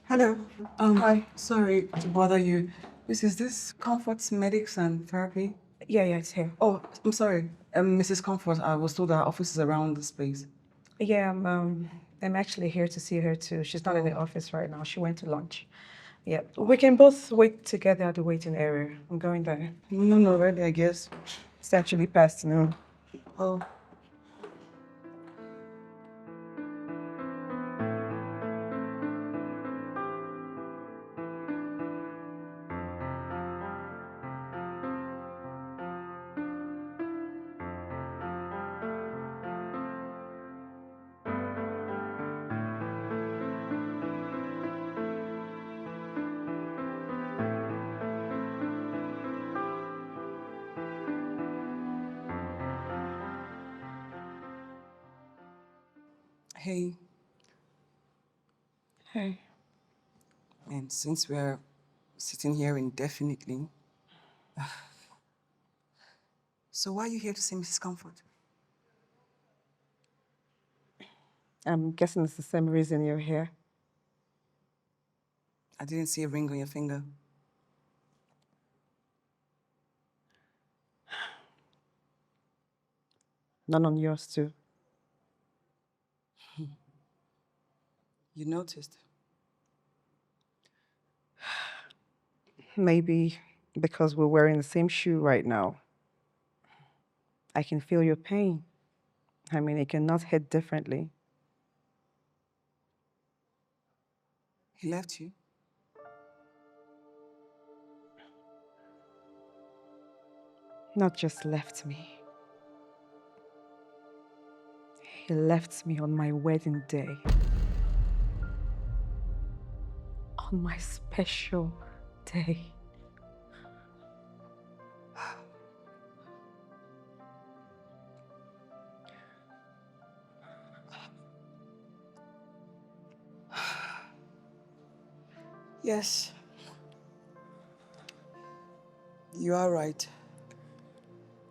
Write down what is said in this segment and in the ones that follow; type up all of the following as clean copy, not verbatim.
Hello. Hi. Sorry to bother you. Is this Comfort's Medics and Therapy? Yeah, it's here. Oh, I'm sorry. Mrs. Comfort, I was told our office is around this place. Yeah, I'm actually here to see her too. She's not in the office right now. She went to lunch. Yeah, we can both wait together at the waiting area. I'm going there. No, ready, I guess. It's actually past noon. Oh. Hey, Hey. and since we're sitting here indefinitely, so why are you here to see Mrs. Comfort? I'm guessing it's the same reason you're here. I didn't see a ring on your finger. None on yours too. You noticed? Maybe because we're wearing the same shoe right now. I can feel your pain. I mean, it cannot hit differently. He left you? Not just left me. He left me on my wedding day. On my special day. Yes. You are right.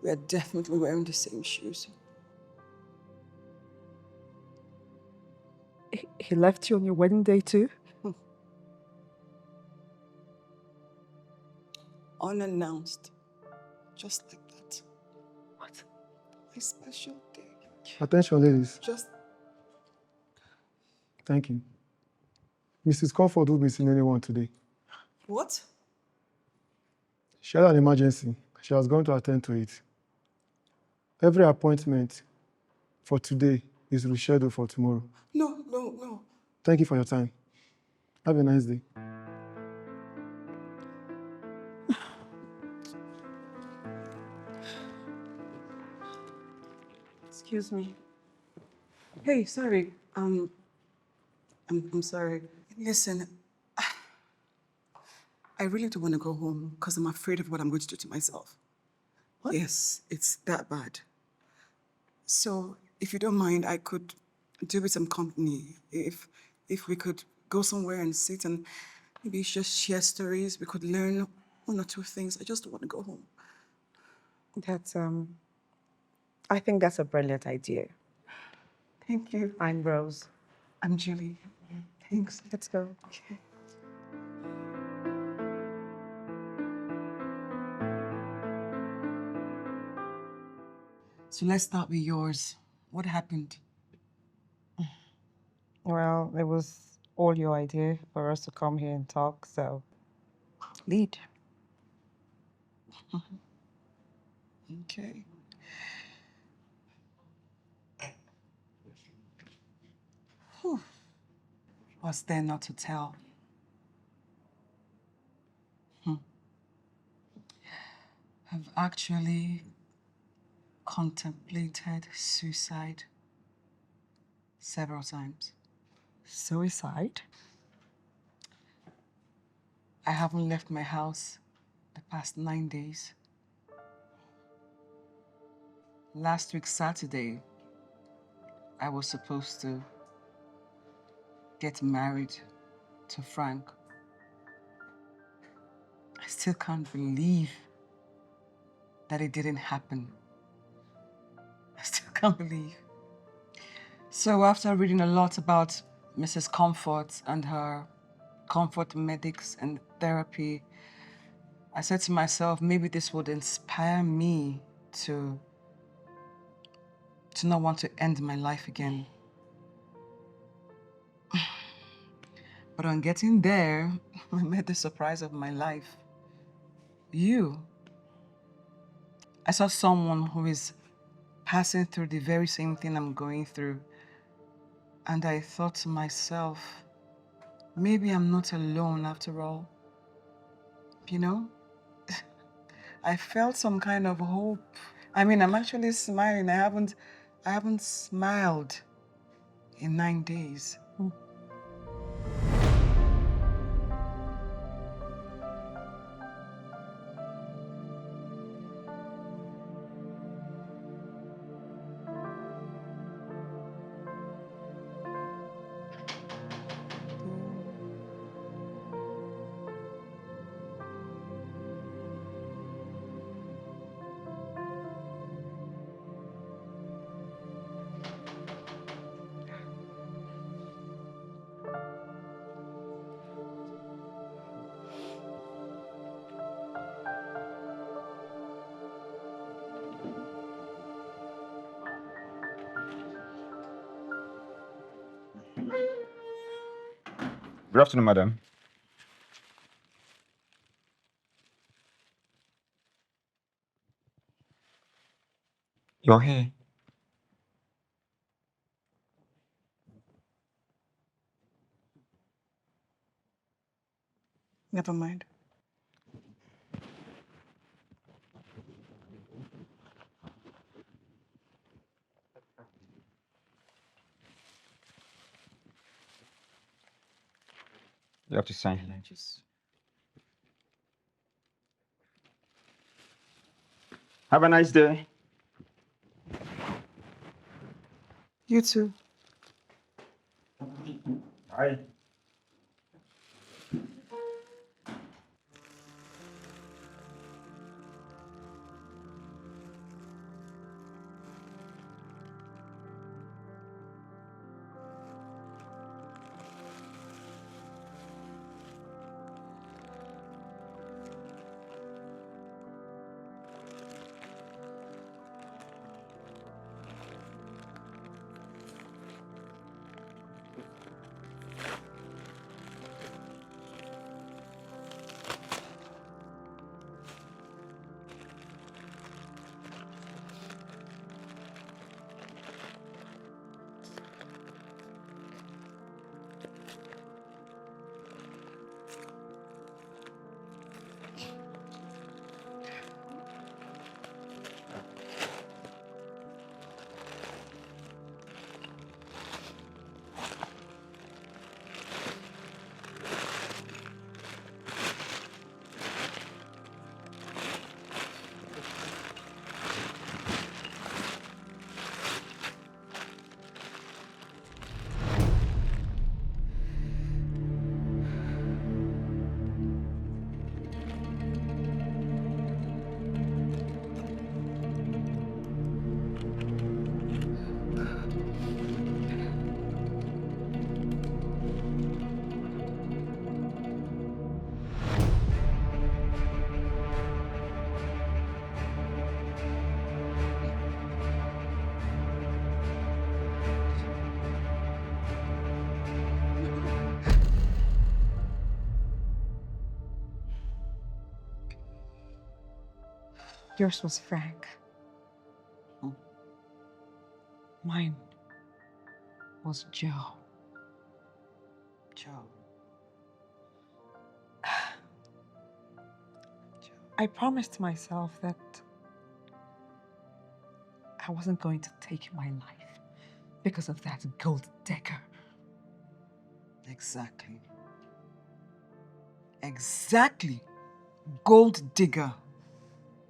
We are definitely wearing the same shoes. He left you on your wedding day too? Unannounced. Just like that. What? My special day. Attention, ladies. Just... Thank you. Mrs. Comfort will be seeing anyone today. What? She had an emergency. She was going to attend to it. Every appointment for today is rescheduled for tomorrow. No. Thank you for your time. Have a nice day. Excuse me. Hey, sorry. I'm sorry. Listen, I really do want to go home because I'm afraid of what I'm going to do to myself. What? Yes, it's that bad. So, if you don't mind, I could do with some company. If we could go somewhere and sit and maybe just share stories, we could learn one or two things. I just don't want to go home. That's, I think that's a brilliant idea. Thank you. I'm Rose. I'm Julie. Thanks. Let's go. Okay. So let's start with yours. What happened? Well, it was all your idea for us to come here and talk, so lead. Okay. Whew. What's there not to tell? I've actually contemplated suicide several times. Suicide? I haven't left my house the past 9 days. Last week, Saturday, I was supposed to get married to Frank. I still can't believe that it didn't happen. I still can't believe. So after reading a lot about Mrs. Comfort and her comfort medics and therapy, I said to myself, maybe this would inspire me to not want to end my life again. But on getting there, I met the surprise of my life. You. I saw someone who is passing through the very same thing I'm going through. And I thought to myself, maybe I'm not alone after all. You know? I felt some kind of hope. I mean, I'm actually smiling. I haven't smiled in 9 days. Good afternoon, madam. You're here. Never mind. You have to sign here. Just... Have a nice day. You too. Bye. Yours was Frank. Mine was Joe. Joe. I promised myself that I wasn't going to take my life because of that gold digger. Exactly. Exactly. Gold digger.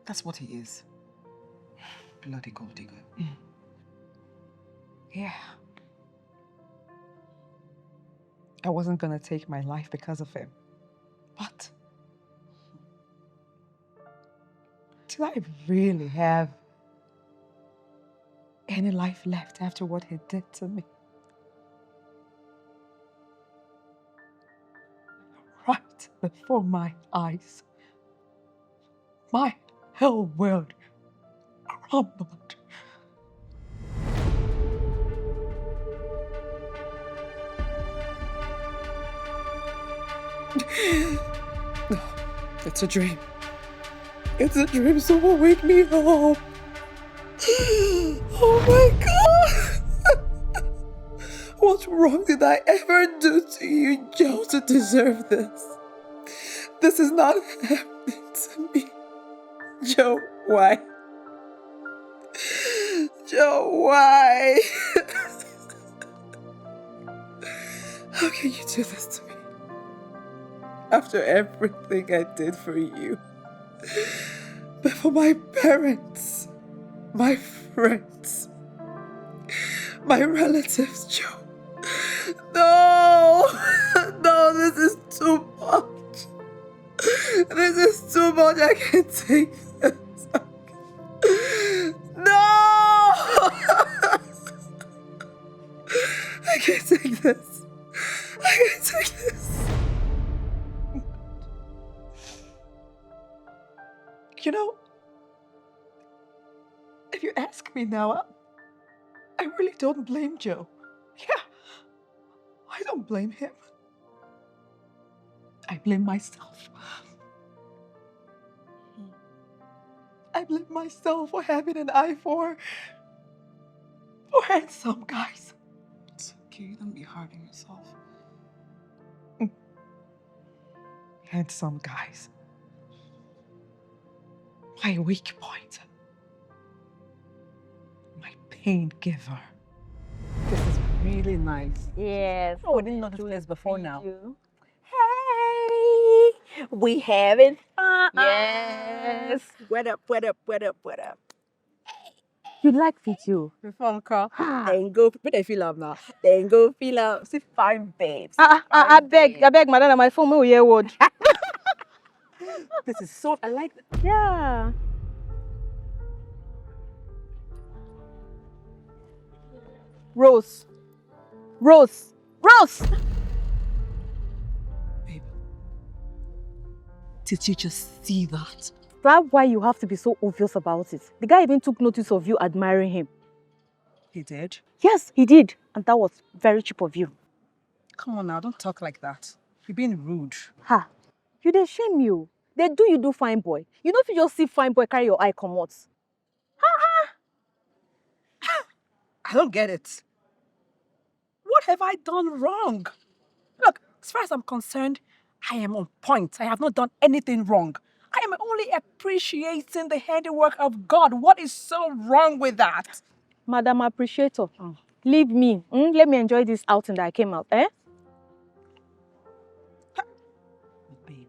That's what he is. Bloody gold digger. Yeah. I wasn't gonna take my life because of him. But did I really have any life left after what he did to me? right before my eyes. My whole world crumbled. No, it's a dream. It's a dream, someone wake me up. Oh my God! What wrong did I ever do to you, Joe, to deserve this? This is not happening to me. Joe, why? Joe, why? How can you do this to me? After everything I did for you. But for my parents, my friends, my relatives, Joe. No! No, this is too much. This is too much. I can't take this. No! I can't take this. I can't take this. You know, if you ask me now, I really don't blame Joe. Yeah, I don't blame him. I blame myself. I blame myself for having an eye for handsome guys. It's okay, don't be hard on yourself. Handsome guys. My weak point. My pain giver. This is really nice. Yes. Oh, I didn't notice this before now. Hey, we having fun. Yes. What up, what up, what up, what up? You like video? Phone call. Then go, but I feel up now. Then go feel up. See, fine babes. I beg, madam, my phone will hear word. This is so, I like that. Yeah. Rose. Rose. Rose! Babe, did you just see that? That's why you have to be so obvious about it. The guy even took notice of you admiring him. He did? Yes, he did. And that was very cheap of you. Come on now, don't talk like that. You're being rude. Ha! You dey shame you. They do you do fine boy. You know if you just see fine boy carry your eye come out. I don't get it. What have I done wrong? Look, as far as I'm concerned, I am on point. I have not done anything wrong. I am only appreciating the handiwork of God. What is so wrong with that? Madam Appreciator, leave me. Let me enjoy this outing that I came out. Eh? Babe,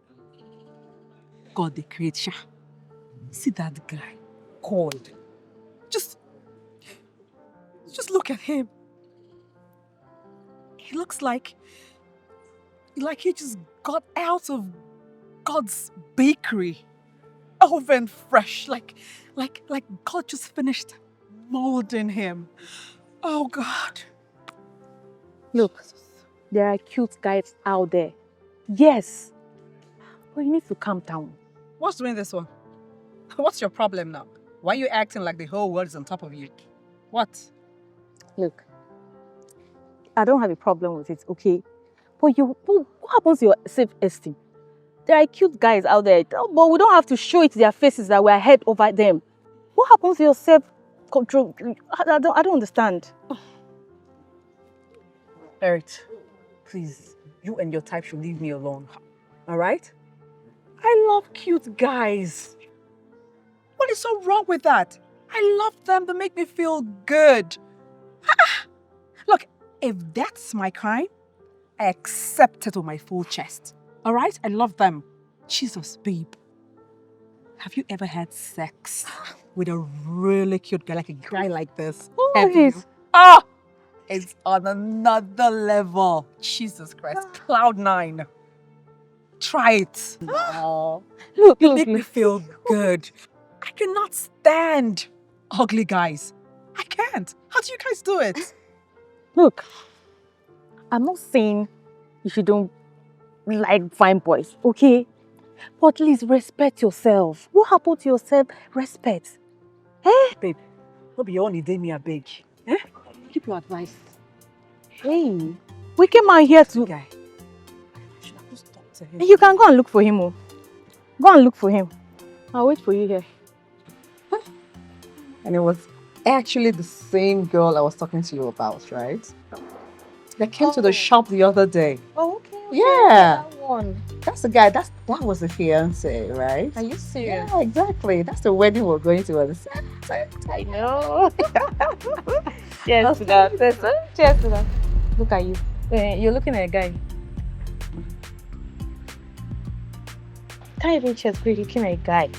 God the creator. See that guy, God. Just look at him. He looks like he just got out of God's bakery, oven fresh, like God just finished molding him. Oh God. Look, there are cute guys out there. Yes. But you need to calm down. What's doing this one? What's your problem now? Why are you acting like the whole world is on top of you? What? Look, I don't have a problem with it, okay? But what happens to your self-esteem? There are cute guys out there, but we don't have to show it to their faces that we're ahead over them. What happens to your self-control? I don't understand. Eric, please, you and your type should leave me alone. All right? I love cute guys. What is so wrong with that? I love them. They make me feel good. Look, if that's my crime, I accept it with my full chest. All right? I love them. Jesus, babe. Have you ever had sex with a really cute guy, like a guy like this? Have you? Oh! It's on another level. Jesus Christ. Cloud 9. Try it. Oh. Look, Make me feel good. I cannot stand ugly guys. I can't. How do you guys do it? Look, I'm not saying you shouldn't like fine boys, okay? But please respect yourself. What happened to your self-respect? Babe, no be your only day me a beg. Eh? Keep your advice. Hey, we came out here to... Guy, I should have just talked to him. You can go and look for him. Oh. Go and look for him. I'll wait for you here. And it was actually the same girl I was talking to you about, right? That came to the shop the other day. Oh, okay. Yeah. That one. That's the guy, that was the fiance, right? Are you serious? Yeah, exactly. That's the wedding we're going to at the same time. I know. Cheers to that. Cheers to that. Look at you. You're looking at a guy. Can't even cheers, you're looking at a guy.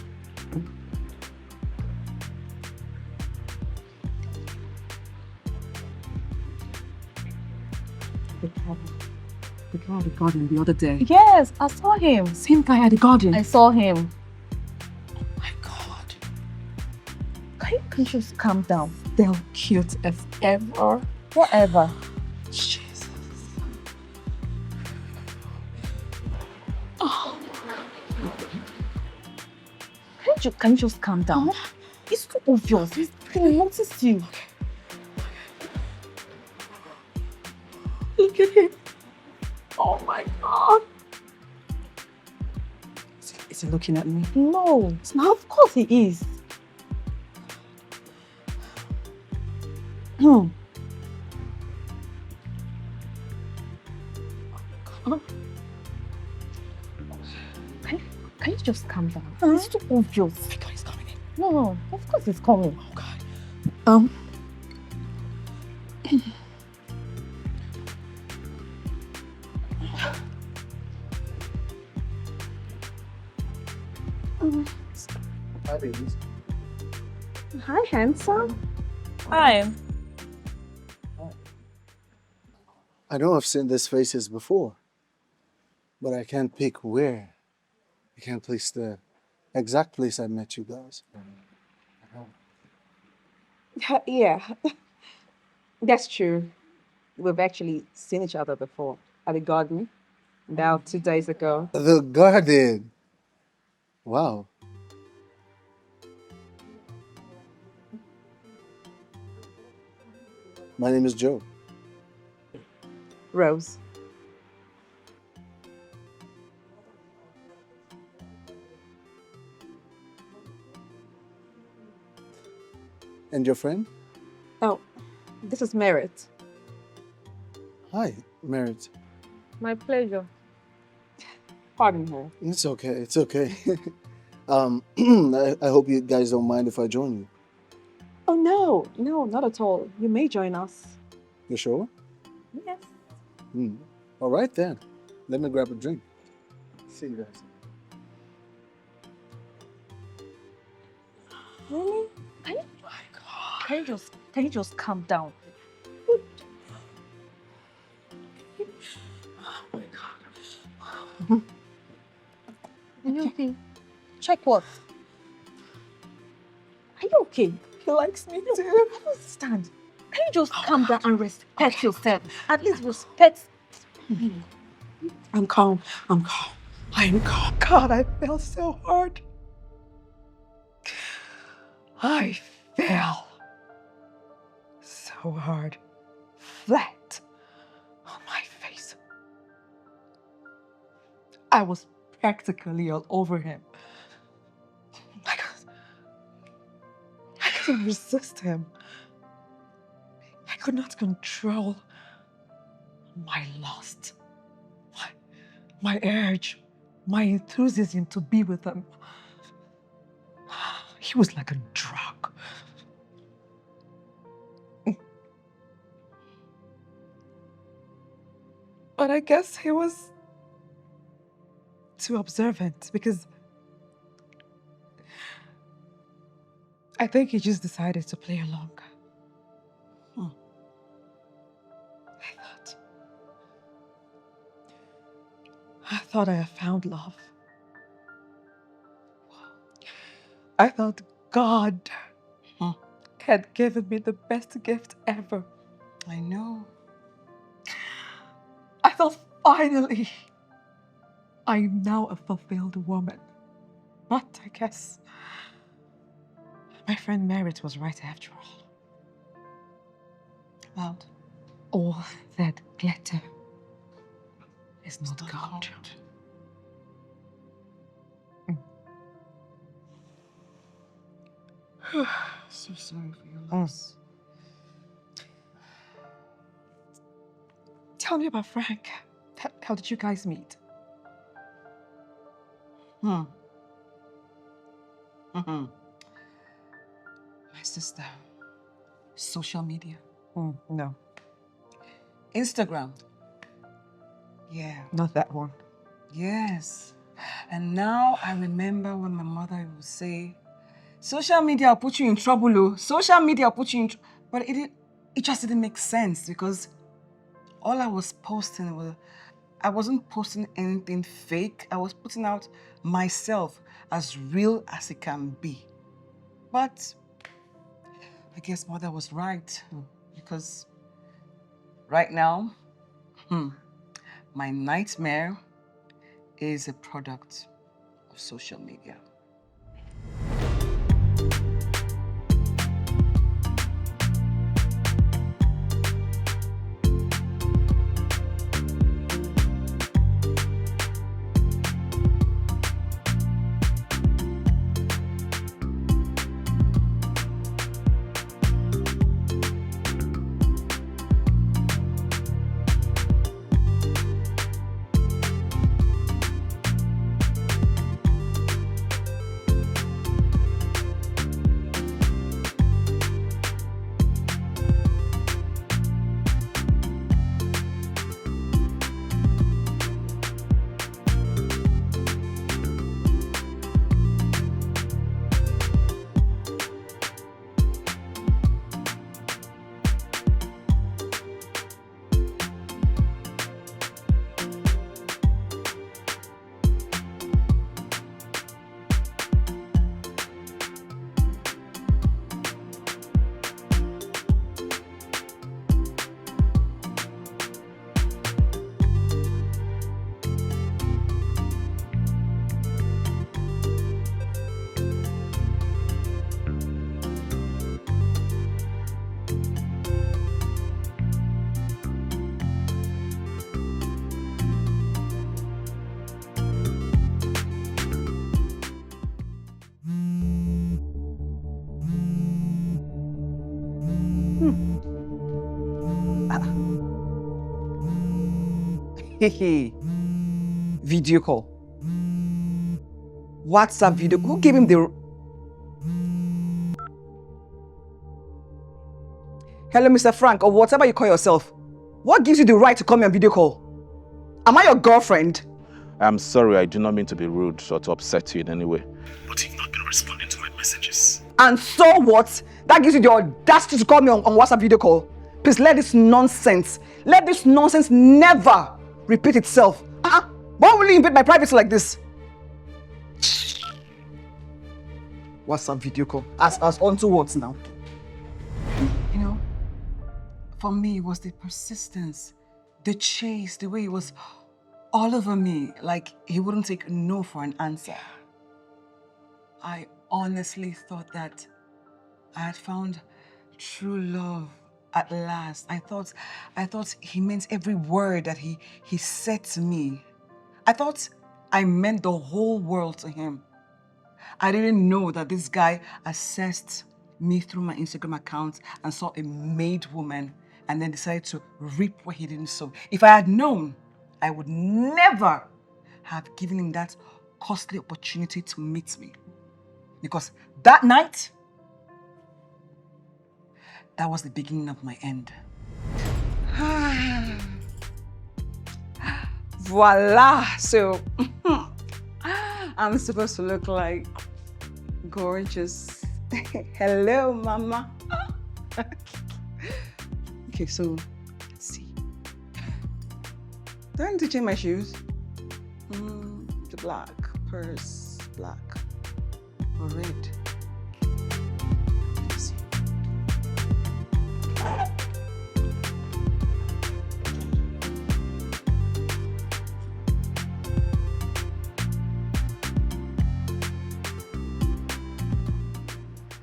The guy at the garden the other day. Yes, I saw him. Same guy at the garden. I saw him. Oh my God. Can you just calm down? They're cute as ever. Whatever. Jesus. Oh. Can you just calm down? It's too obvious. He's going to notice you. Look at him. Oh my God. Is he looking at me? No. Now, of course he is. Can you just calm down? It's too obvious. I thought he's coming in. No, of course he's coming. Oh God. Hi, babies. Hi, handsome. Hi. I know I've seen these faces before, but I can't pick where. I can't place the exact place I met you guys. Yeah, that's true. We've actually seen each other before at the garden about 2 days ago. The garden. Wow. My name is Joe. Rose. And your friend? Oh, this is Merit. Hi, Merit. My pleasure. Pardon her. It's okay. It's okay. I hope you guys don't mind if I join you. Oh, no, not at all. You may join us. You sure? Yes. All right then. Let me grab a drink. See you guys. Really? Can you just calm down? Oh my God. Are you okay? Check what? Are you okay? He likes me too. I don't understand. Can you just calm down and respect yourself? At least respect me. I'm calm. I'm calm. God, I fell so hard. I fell so hard, flat on my face. I was practically all over him. I couldn't resist him. I could not control my lust, my urge, my enthusiasm to be with him. He was like a drug. But I guess he was too observant because I think he just decided to play along. I thought I had found love. I thought God had given me the best gift ever. I know. I thought finally I'm now a fulfilled woman. But I guess my friend Merit was right after all. About all that glitter is not gold. So sorry for your loss. Tell me about Frank. How did you guys meet? My sister. Social media. No, Instagram. Yeah. not that one. Yes. And now I remember when my mother would say, social media will put you in trouble, oh. Social media will put you in trouble. But it just didn't make sense because all I was posting was, I wasn't posting anything fake. I was putting out myself as real as it can be. But I guess mother was right because right now, my nightmare is a product of social media. Video call. WhatsApp video. Who gave him the... Hello, Mr. Frank, or whatever you call yourself. What gives you the right to call me on video call? Am I your girlfriend? I'm sorry, I do not mean to be rude or to upset you in any way. But you've not been responding to my messages. And so what? That gives you the audacity to call me on WhatsApp video call. Please let this nonsense never repeat itself. Why will you invade my privacy like this? WhatsApp video call. As onto what now? You know, for me, it was the persistence, the chase, the way he was all over me, like he wouldn't take no for an answer. I honestly thought that I had found true love at last. I thought he meant every word that he said to me. I thought I meant the whole world to him. I didn't know that this guy assessed me through my Instagram account and saw a made woman and then decided to reap what he didn't sow. If I had known, I would never have given him that costly opportunity to meet me. Because that night, that was the beginning of my end. Voila! So, I'm supposed to look like gorgeous. Hello, mama. Okay, so let's see. Do I need to change my shoes? The black, purse, black, or red? Let's see.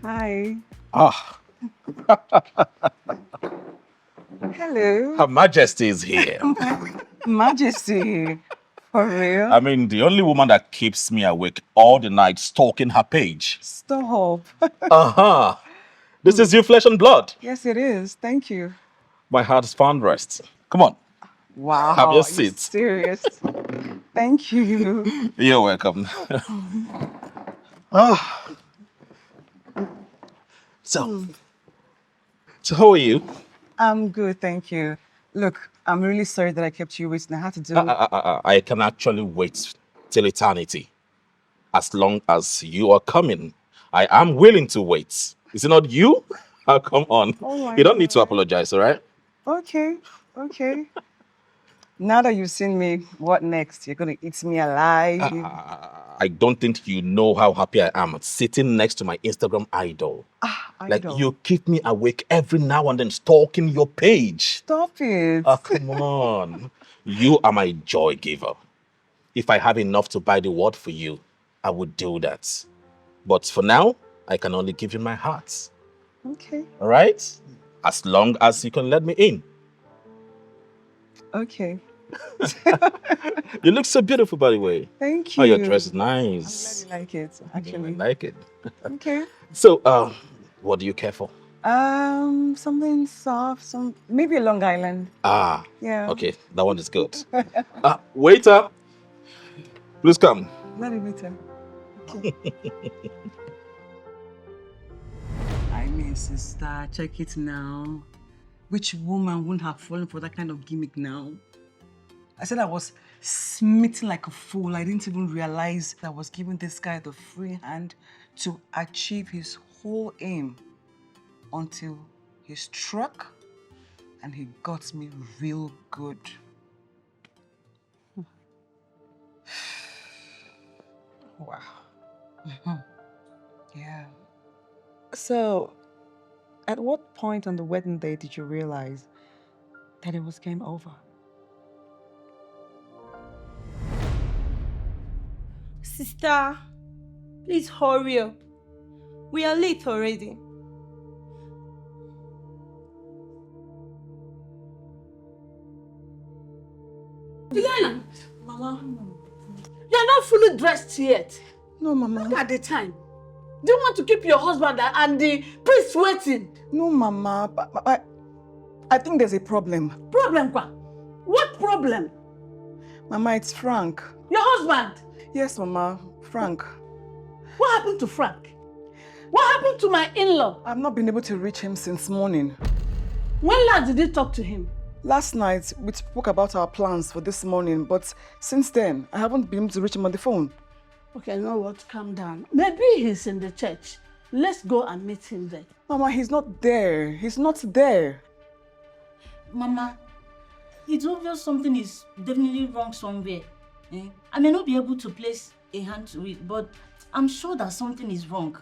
Hi. Ah, Hello. Her Majesty is here. Majesty. For real? I mean, the only woman that keeps me awake all the night stalking her page. Stop. Uh-huh. This is your flesh and blood. Yes, it is. Thank you. My heart is found rest. Come on. Wow. Have your are you seat. serious? Thank you. You're welcome. Ah. So how are you? I'm good, thank you. Look, I'm really sorry that I kept you waiting. I had to do... I can actually wait till eternity. As long as you are coming, I am willing to wait. Is it not you? Oh, come on. Oh my You don't need to God. apologize, all right? Okay. Now that you've seen me, what next? You're going to eat me alive? I don't think you know how happy I am sitting next to my Instagram idol. Like, Idol. you keep me awake every now and then stalking your page. Stop it. Oh, come on. You are my joy giver. If I have enough to buy the world for you, I would do that. But for now, I can only give you my heart. Okay. All right? As long as you can let me in. Okay. You look so beautiful, by the way. Thank you. Oh, your dress is nice. I'm glad you like it, I actually. like it. Okay. So, what do you care for? Something soft, maybe a Long Island. Yeah. Okay, that one is good. Waiter, please come. Let me meet him. Okay. I mean, sister, check it now. Which woman wouldn't have fallen for that kind of gimmick now? I said I was smitten like a fool. I didn't even realize I was giving this guy the free hand to achieve his whole aim until he struck and he got me real good. Wow. Yeah. So, at what point on the wedding day did you realize that it was game over? Sister, please hurry up. We are late already. Diana! Mama. You're not fully dressed yet. No, Mama. Look at the time. Do you want to keep your husband and the priest waiting? No, Mama. I think there's a problem. Problem, Kwa? What problem? Mama, it's Frank. Your husband? Yes, Mama. Frank. What happened to Frank? What happened to my in-law? I've not been able to reach him since morning. When last did you talk to him? Last night, we spoke about our plans for this morning, but since then, I haven't been able to reach him on the phone. Okay, you know what? Calm down. Maybe he's in the church. Let's go and meet him there. Mama, he's not there. He's not there. Mama, it's obvious something is definitely wrong somewhere. I may not be able to place a hand to it, but I'm sure that something is wrong.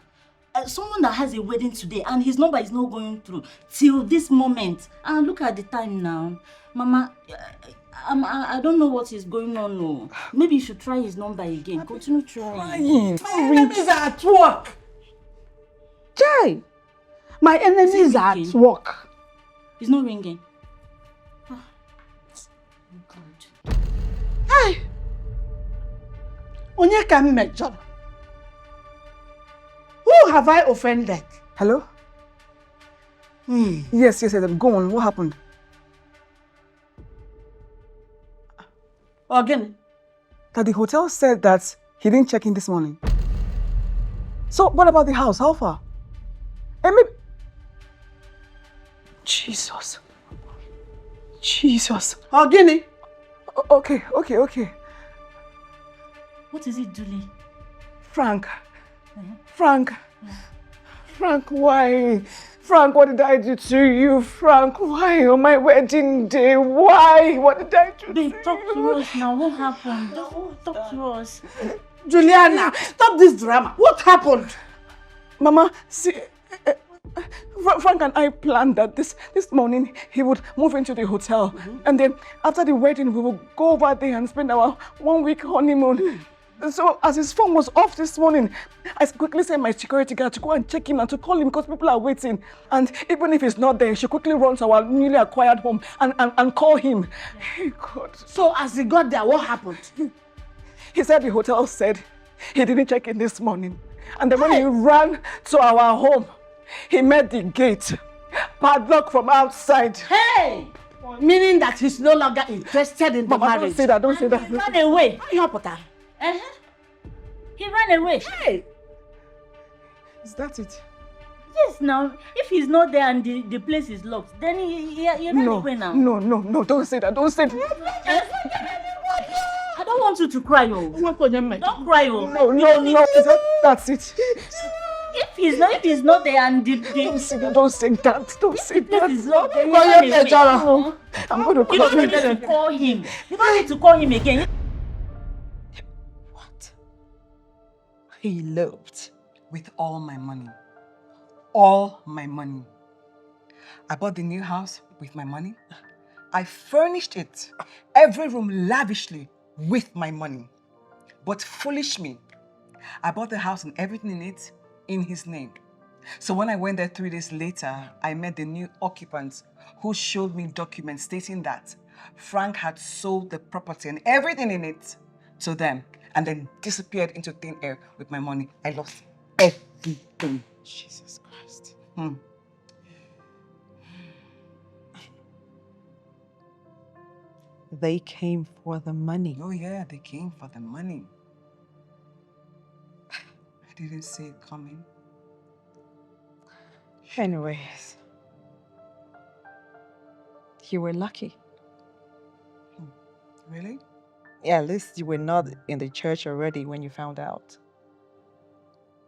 Someone that has a wedding today and his number is not going through till this moment. And look at the time now. Mama, I don't know what is going on. No. Maybe you should try his number again. Continue trying. My enemies are at work. Jai! My enemies are at work. It's not ringing. Oh God. Hey! Onye ka m mejọrọ? Who have I offended? Hello? Yes, go on. What happened? Again? That the hotel said that he didn't check in this morning. So, what about the house? How far? And maybe... Jesus. Again? Okay. What is it, Julie? Frank, why? Frank, what did I do to you? Frank, why on my wedding day? Why? What did I do Babe, to talk you? to us now. What happened? Talk to us. Juliana, stop this drama. What happened? Mama, see, Frank and I planned that this morning he would move into the hotel. And then after the wedding, we will go over there and spend our 1 week honeymoon. So as his phone was off this morning, I quickly sent my security guard to go and check him and to call him because people are waiting. And even if he's not there, she quickly runs to our newly acquired home and call him. Hey, God. So as he got there, what happened? He said the hotel said he didn't check in this morning. And then when he ran to our home, he met the gate, padlocked from outside. Hey! Meaning that he's no longer interested in the Mama, marriage. Don't say that. He ran away. He ran away. Hey! Is that it? Yes, now, if he's not there and the place is locked, then he ran away now. No, don't say that. Don't say that. I don't want you to cry, oh. Don't cry, oh. No, that's it. If he's not there and Don't say that. Don't say the place is locked, then he Call ran your away. Jara. I'm going to You call don't need to call him. You don't need to call him again. What? He eloped with all my money. All my money. I bought the new house with my money. I furnished it, every room lavishly with my money. But foolish me, I bought the house and everything in it in his name. So when I went there 3 days later, I met the new occupants who showed me documents stating that Frank had sold the property and everything in it to them and then disappeared into thin air with my money. I lost everything. Jesus Christ. They came for the money. Oh yeah, they came for the money. I didn't see it coming. Anyways, you were lucky. Really? Yeah, at least you were not in the church already when you found out.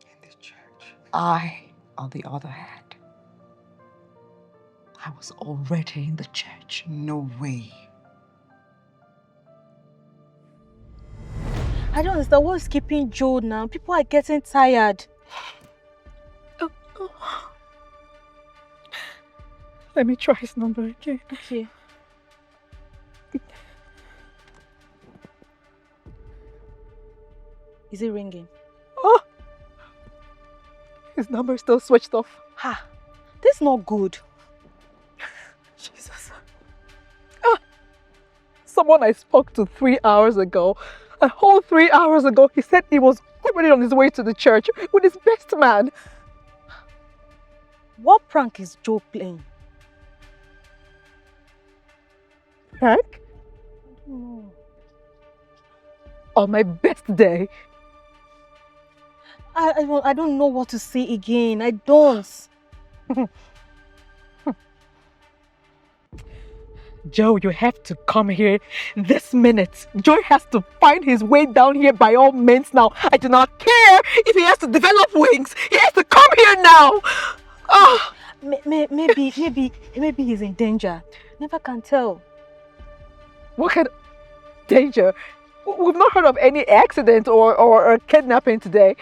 In the church? I, on the other hand, I was already in the church. No way. I don't understand what's keeping Joe now. People are getting tired. Let me try his number again. Okay. Is it ringing? Oh! His number is still switched off. Ha! This is not good. Jesus. Someone I spoke to 3 hours ago, a whole 3 hours ago, he said he was already on his way to the church with his best man. What prank is Joe playing? Prank? On my best day. I don't know what to say again. I don't. Joe, you have to come here this minute. Joe has to find his way down here by all means now. I do not care if he has to develop wings. He has to come here now. Oh. Maybe he's in danger. Never can tell. What kind of danger? We've not heard of any accident or kidnapping today.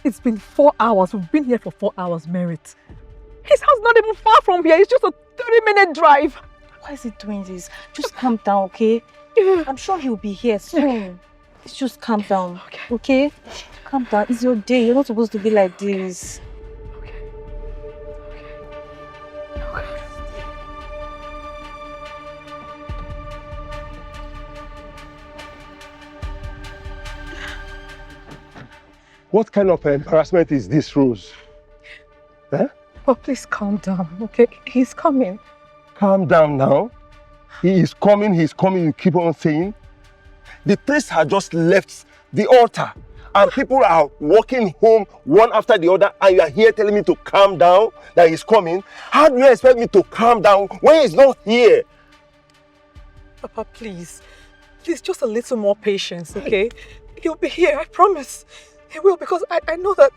It's been 4 hours. We've been here for 4 hours, Merit. His house is not even far from here. It's just a 30-minute drive. Why is he doing this? Just calm down, okay? I'm sure he'll be here soon. Just calm down, okay? Calm down. It's your day. You're not supposed to be like this. What kind of harassment is this, Rose? Huh? Oh, please calm down, okay? He's coming. Calm down now. He is coming, you keep on saying. The priest had just left the altar and people are walking home one after the other and you are here telling me to calm down, that he's coming. How do you expect me to calm down when he's not here? Papa, please. Please, just a little more patience, okay? He'll be here, I promise. He will, because I know that...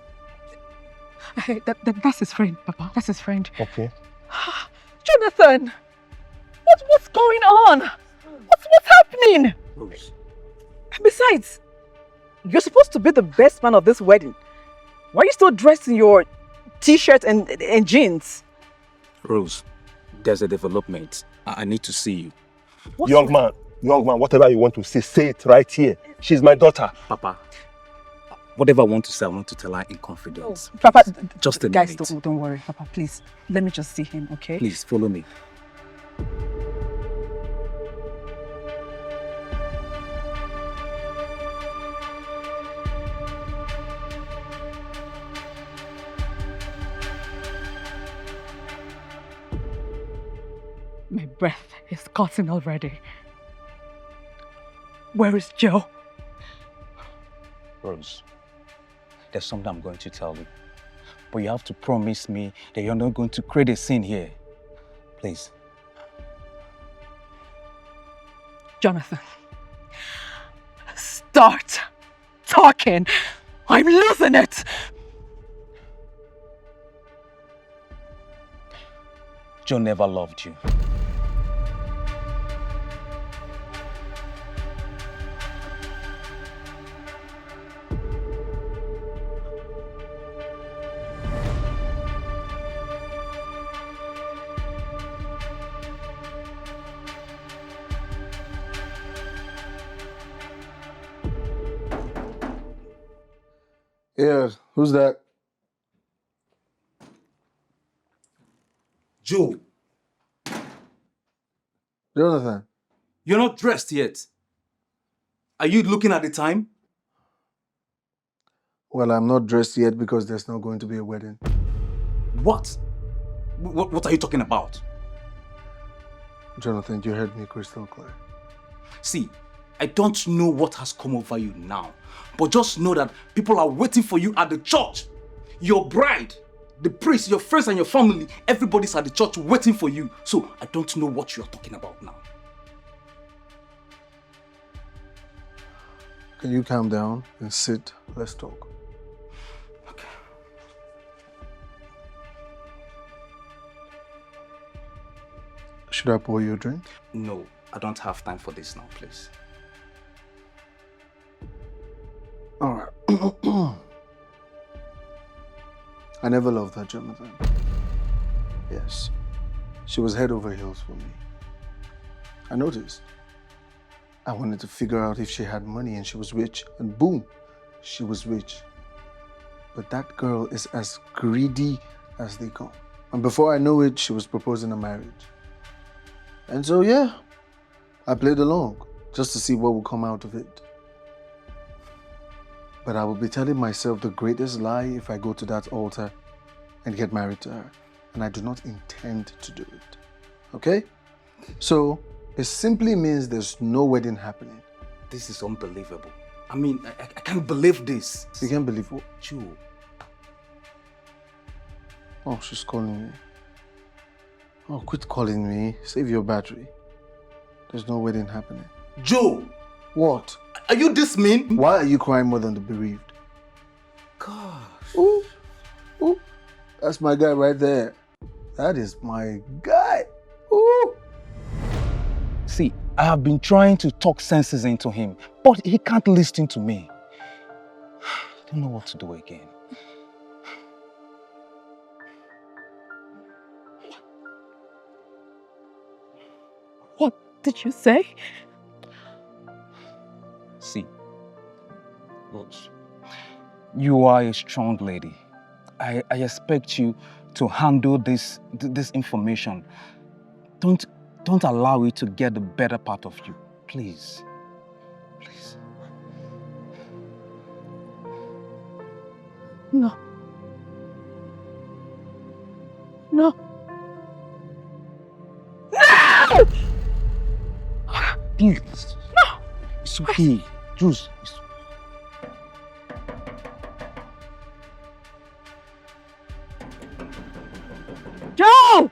That's his friend, Papa. That's his friend. Okay. Jonathan! What's going on? What's happening? Rose. And besides, you're supposed to be the best man of this wedding. Why are you still dressed in your t-shirt and jeans? Rose, there's a development. I need to see you. Young man, Young man, whatever you want to say it right here. She's my daughter. Papa, whatever I want to say, I want to tell her in confidence. Papa, Just a guys, minute. don't worry, Papa, please. Let me just see him, okay? Please, follow me. My breath is cutting already. Where is Joe? Rose, there's something I'm going to tell you. But you have to promise me that you're not going to create a scene here. Please. Jonathan, start talking. I'm losing it. Joe never loved you. Yeah, who's that? Joe, Jonathan. you're not dressed yet. Are you looking at the time? Well, I'm not dressed yet because there's not going to be a wedding. What? What are you talking about? Jonathan, you heard me crystal clear. See, I don't know what has come over you now, but just know that people are waiting for you at the church. Your bride, the priest, your friends and your family, everybody's at the church waiting for you. So I don't know what you're talking about now. Can you calm down and sit? Let's talk. Okay. Should I pour you a drink? No, I don't have time for this now, please. All right. I never loved her, Jonathan. Yes. She was head over heels for me. I noticed. I wanted to figure out if she had money and she was rich, and boom, she was rich. But that girl is as greedy as they come. And before I know it, she was proposing a marriage. And so, yeah, I played along just to see what would come out of it. But I will be telling myself the greatest lie if I go to that altar and get married to her. And I do not intend to do it. Okay? So, it simply means there's no wedding happening. This is unbelievable. I mean, I can't believe this. You can't believe what? Joe. Oh, she's calling me. Oh, quit calling me. Save your battery. There's no wedding happening. Joe! What? Are you this mean? Why are you crying more than the bereaved? Gosh. Ooh. Ooh. That's my guy right there. That is my guy. Ooh. See, I have been trying to talk senses into him, but he can't listen to me. I don't know what to do again. What did you say? See, Rose, you are a strong lady. I expect you to handle this information. Don't allow it to get the better part of you. Please. Please. No. No. No! Please. No! It's okay. Juice. Joe!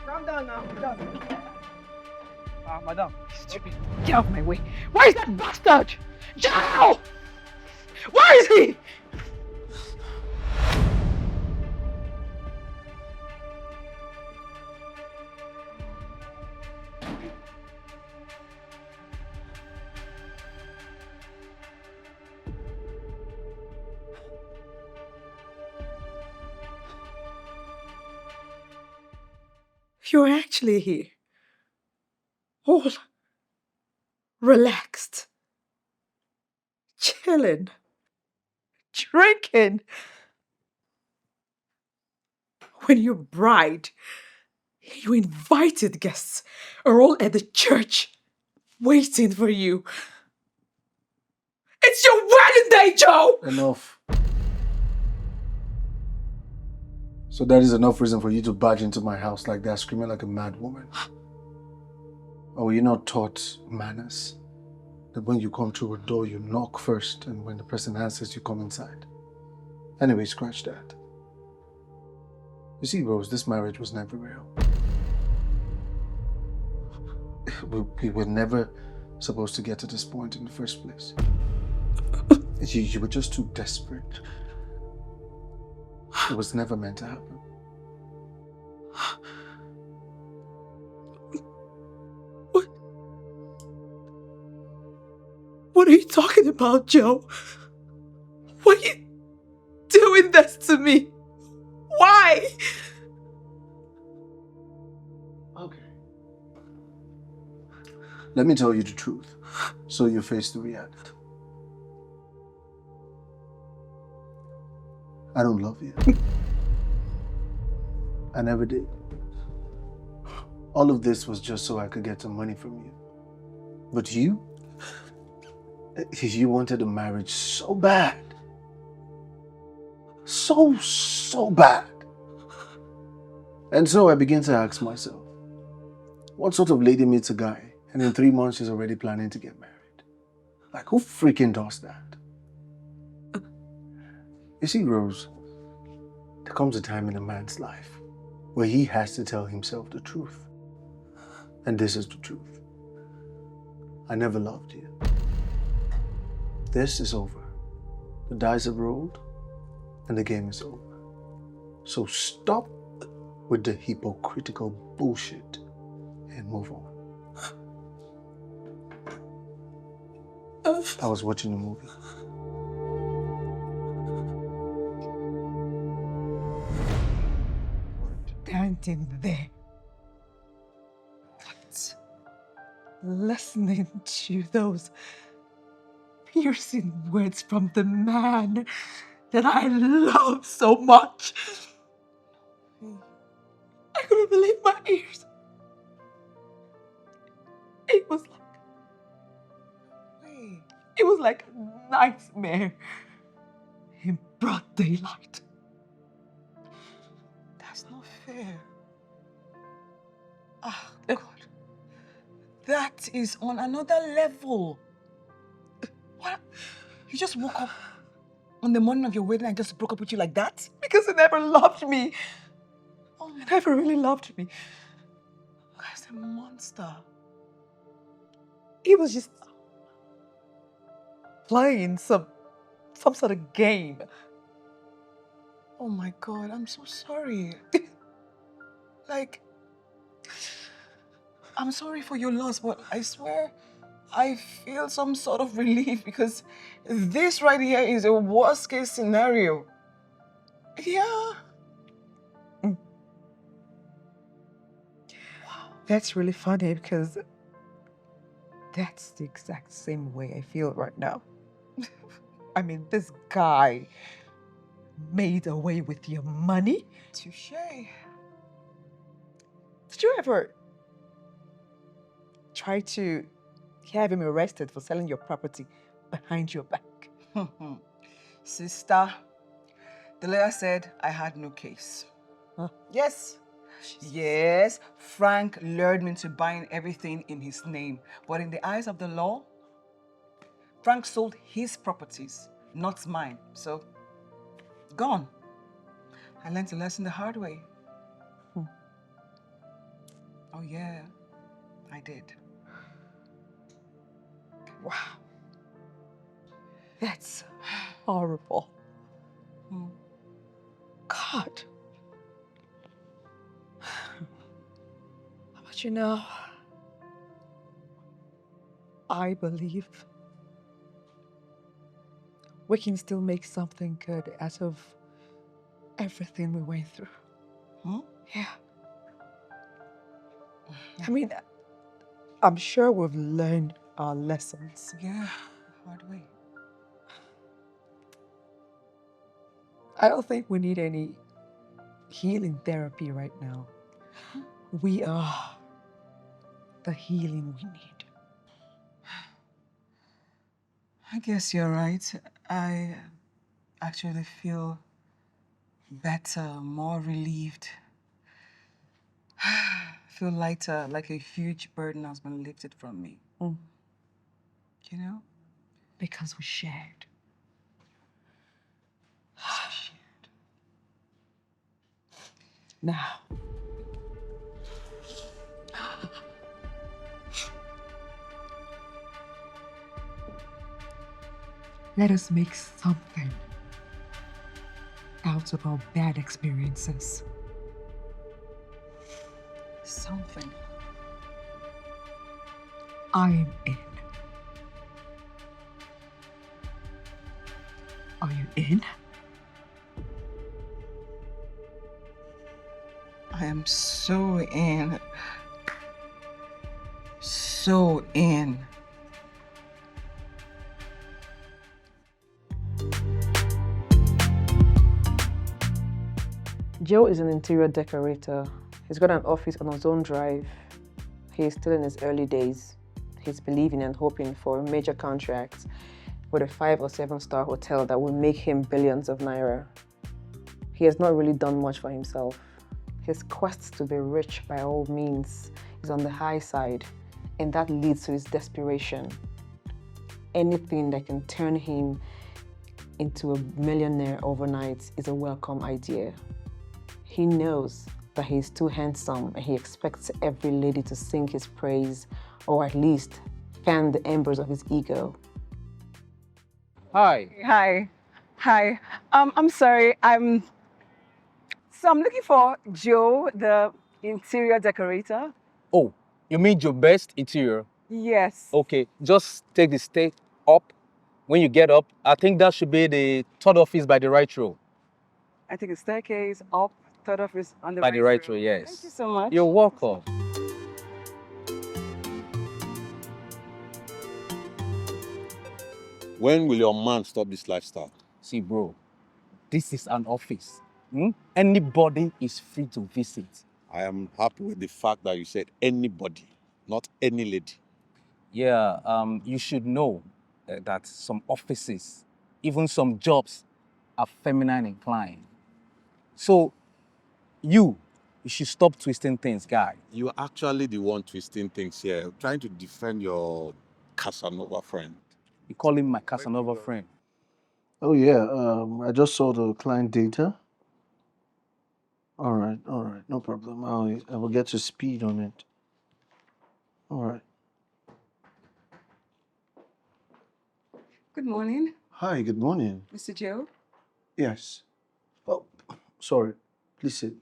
Calm down now. Madam, stupid. Get out of my way. Where is that bastard? Joe! Where is he? You're actually here. All relaxed, chilling, drinking. When your bride, your invited guests are all at the church waiting for you. It's your wedding day, Joe! Enough. So that is enough reason for you to barge into my house like that, screaming like a mad woman. Or were you not taught manners? That when you come through a door, you knock first, and when the person answers, you come inside. Anyway, scratch that. You see, Rose, this marriage was never real. We were never supposed to get to this point in the first place. You were just too desperate. It was never meant to happen. What are you talking about, Joe? Why are you doing this to me? Why? Okay. Let me tell you the truth, so you face the reality. I don't love you. I never did. All of this was just so I could get some money from you. But you wanted a marriage so bad. So bad. And so I began to ask myself, what sort of lady meets a guy and in 3 months she's already planning to get married? Like, who freaking does that? You see, Rose, there comes a time in a man's life where he has to tell himself the truth. And this is the truth. I never loved you. This is over. The dice have rolled and the game is over. So stop with the hypocritical bullshit and move on. I was watching a movie. Standing there, listening to those piercing words from the man that I love so much. I couldn't believe my ears. It was like a nightmare in broad daylight. That's not fair. Ah, God. That is on another level. What? You just woke up on the morning of your wedding and just broke up with you like that? Because he never loved me. Oh, he never really loved me. Guy's a monster. He was just playing some sort of game. Oh my God, I'm so sorry. Like, I'm sorry for your loss, but I swear I feel some sort of relief because this right here is a worst case scenario. Yeah. Wow. That's really funny because that's the exact same way I feel right now. I mean, this guy made away with your money. Touche. Did you ever try to have him arrested for selling your property behind your back? Sister, the lawyer said I had no case. Huh? Yes. Yes, Frank lured me into buying everything in his name. But in the eyes of the law, Frank sold his properties, not mine. So, gone. I learned a lesson the hard way. Oh yeah, I did. Wow. That's horrible. God. But you know, I believe we can still make something good out of everything we went through. Yeah. I mean, I'm sure we've learned our lessons. Yeah, hard way. I don't think we need any healing therapy right now. We are the healing we need. I guess you're right. I actually feel better, more relieved. I feel lighter, like a huge burden has been lifted from me. Mm. You know? Because we shared. Now, let us make something out of our bad experiences. Something. I am in. Are you in? I am so in. So in. Joe is an interior decorator. He's got an office on his own drive. He's still in his early days. He's believing and hoping for a major contract with a 5 or 7-star hotel that will make him billions of naira. He has not really done much for himself. His quest to be rich by all means is on the high side, and that leads to his desperation. Anything that can turn him into a millionaire overnight is a welcome idea. He knows that he's too handsome and he expects every lady to sing his praise or at least fan the embers of his ego. Hi. Hi. Hi. I'm sorry. I'm looking for Joe, the interior decorator. Oh, you mean your best interior? Yes. Okay, just take the step up. When you get up, I think that should be the third office by the right row. I take a staircase up, third office on the By right the right row. row, yes. Thank you so much. You're welcome. When will your man stop this lifestyle? See, bro, this is an office. Anybody is free to visit. I am happy with the fact that you said anybody, not any lady. Yeah, you should know that some offices, even some jobs, are feminine inclined. So, you should stop twisting things, guy. You are actually the one twisting things here, trying to defend your Casanova friend. You call him my Casanova friend. Oh yeah, I just saw the client data. All right, no problem. I will get to speed on it. All right. Good morning, Hi, good morning. Mr. Joe. Yes. Oh, sorry. Please sit.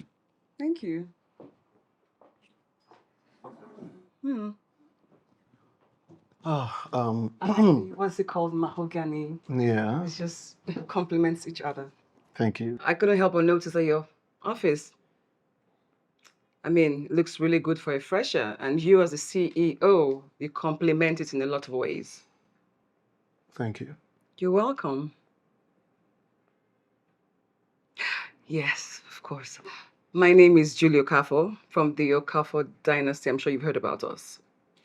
Thank you. What's it called? Mahogany. Yeah, It's just complements each other. thank you. I couldn't help but notice that your office, I mean, looks really good for a fresher. And you as the CEO, you complement it in a lot of ways. Thank you. You're welcome. Yes, of course. My name is Julie Okafor from the Okafor dynasty. I'm sure you've heard about us.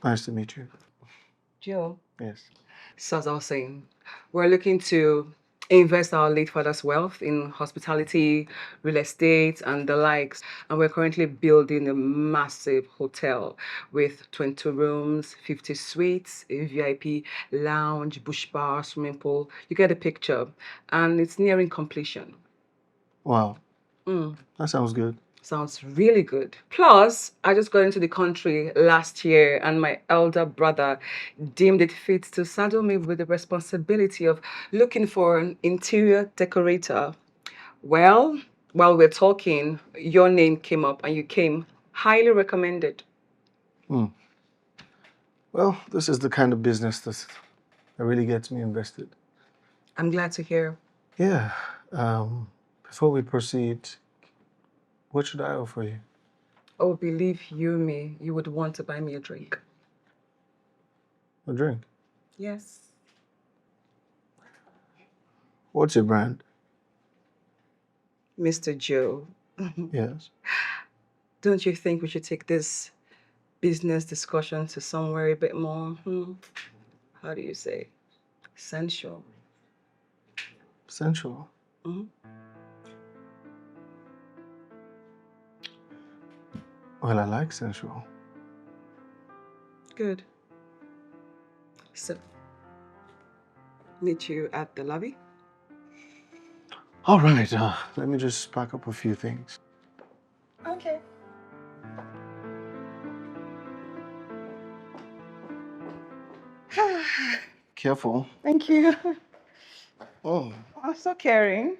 Nice to meet you. Joe. Yes. So as I was saying, we're looking to invest our late father's wealth in hospitality, real estate, and the likes. And we're currently building a massive hotel with 22 rooms, 50 suites, a VIP lounge, bush bar, swimming pool. You get the picture. And it's nearing completion. Wow. That sounds good. Sounds really good. Plus, I just got into the country last year and my elder brother deemed it fit to saddle me with the responsibility of looking for an interior decorator. Well, while we're talking, your name came up and you came highly recommended. Well, this is the kind of business that really gets me invested. I'm glad to hear. Yeah. Before we proceed, what should I offer you? Oh, believe you me, you would want to buy me a drink. A drink? Yes. What's your brand? Mr. Joe. Yes. Don't you think we should take this business discussion to somewhere a bit more, how do you say, sensual? Sensual? Hmm. Well, I like sensual. Good. So, meet you at the lobby? All right, let me just pack up a few things. Okay. Careful. Thank you. Oh, I'm so caring.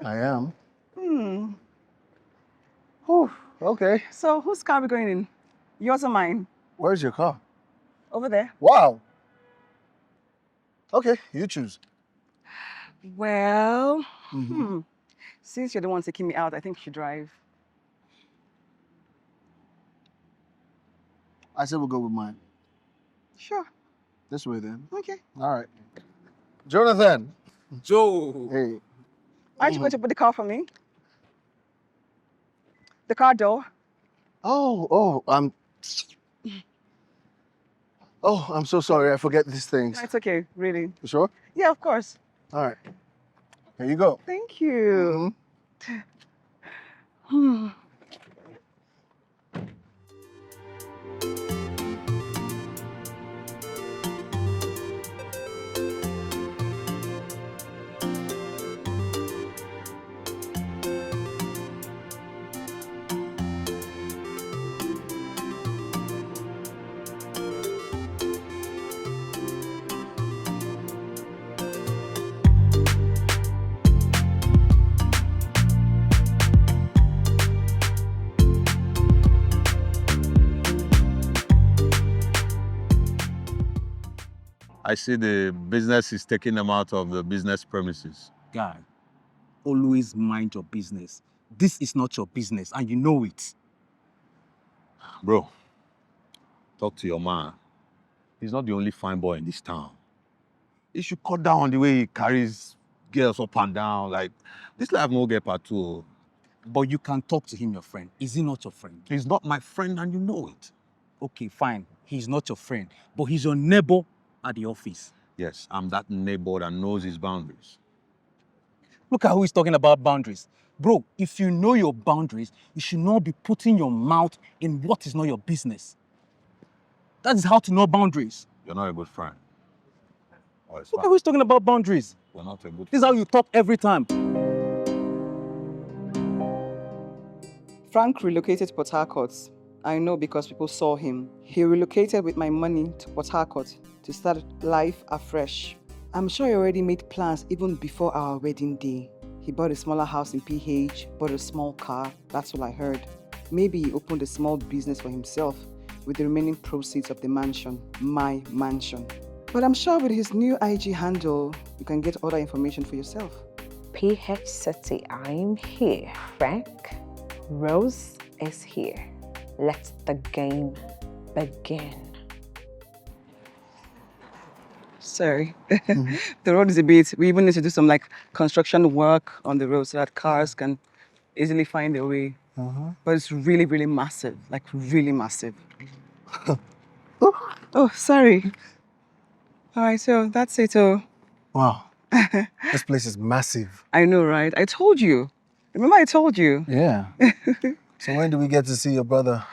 I am. Oh, okay. so whose car are we going in? Yours or mine? Where's your car? Over there. Wow. Okay, you choose. Well, since you're the one taking me out, I think you should drive. I said we'll go with mine. Sure. This way then. Okay. All right. Jonathan. Joe. Hey. Aren't you going to put the car for me? The car door? Oh, I'm so sorry. I forget these things. No, it's okay, really. You sure? Yeah, of course. All right. Here you go. Thank you. Hmm. I see the business is taking them out of the business premises. Guy, always mind your business. This is not your business, and you know it. Bro, talk to your man. He's not the only fine boy in this town. He should cut down on the way he carries girls up and down. Like, this life no get part two. But you can talk to him, your friend. Is he not your friend? He's not my friend, and you know it. Okay, fine. He's not your friend, but he's your neighbor at the office. Yes, I'm that neighbor that knows his boundaries. Look at who is talking about boundaries. Bro, if you know your boundaries, you should not be putting your mouth in what is not your business. That is how to know boundaries. You're not a good friend. Look at who's talking about boundaries. You're not a good friend. This is how you talk every time. Frank relocated to Port Harcourt. I know because people saw him. He relocated with my money to Port Harcourt to start life afresh. I'm sure he already made plans even before our wedding day. He bought a smaller house in PH, bought a small car, that's all I heard. Maybe he opened a small business for himself with the remaining proceeds of the mansion, my mansion. But I'm sure with his new IG handle, you can get other information for yourself. PH City, I'm here. Frank, Rose is here. Let the game begin. Sorry. The road is a bit, we even need to do some construction work on the road so that cars can easily find their way. But it's really, really massive, really massive. Oh, sorry. All right, so that's it. Wow. This place is massive. I know, right? I told you. Remember I told you? Yeah. So when do we get to see your brother?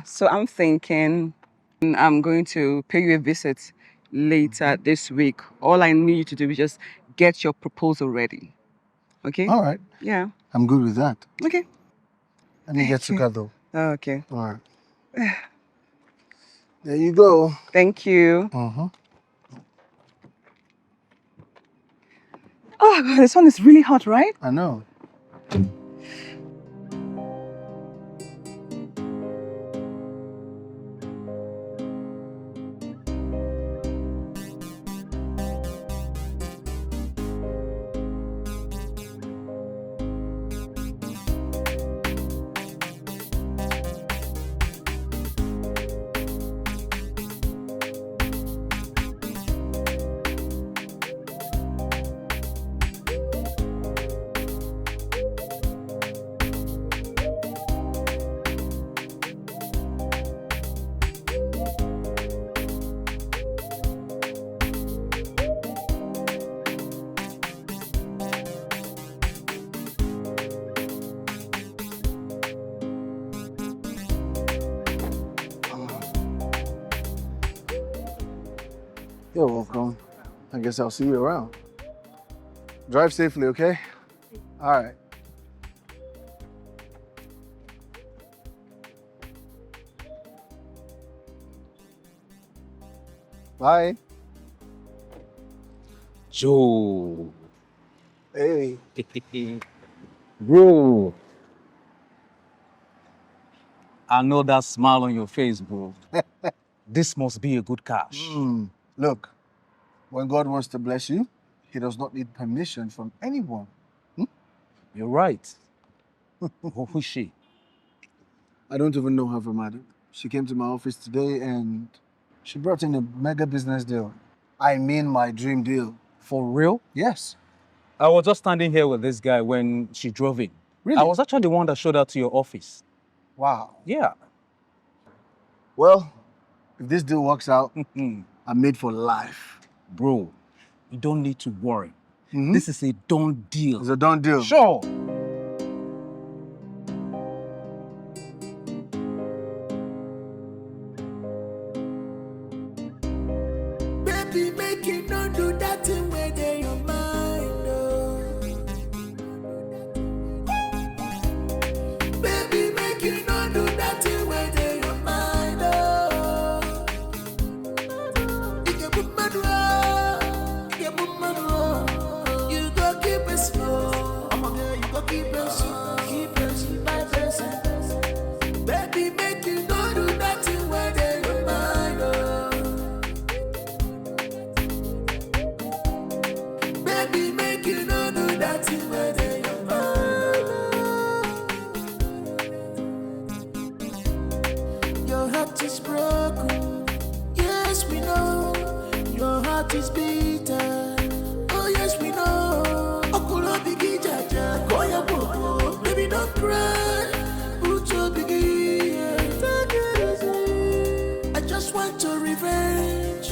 So I'm thinking I'm going to pay you a visit later this week. All I need you to do is just get your proposal ready. Okay? All right. Yeah. I'm good with that. Okay. Let me get Suka though. Okay. All right. There you go. Thank you. Uh-huh. Oh, God, the sun is really hot, right? I know. You're welcome. I guess I'll see you around. Drive safely, okay? All right. Bye. Joe. Hey. Bro. I know that smile on your face, bro. This must be a good cash. Look, when God wants to bless you, he does not need permission from anyone. You're right. Who's she? I don't even know her from Adam. She came to my office today and she brought in a mega business deal. I mean my dream deal. For real? Yes. I was just standing here with this guy when she drove in. Really? I was actually the one that showed her to your office. Wow. Yeah. Well, if this deal works out, I'm made for life. Bro, you don't need to worry. This is a done deal. It's a done deal. Sure. Baby, make you not do that thing where they your mind. Baby, make you not do that thing where they your mind. You go keep it slow. I'm a girl, you go keep it slow. Keep it slow by person. Baby, make you not do that thing where they your mind. Baby, make you not do that thing where they your mind. Your heart is broken. Yes, we know. Your heart is bitter. Oh, yes, we know. Okula bigi jaja. Goya bobo. Baby, don't cry. Uche bigi. Take it easy. I just want to revenge.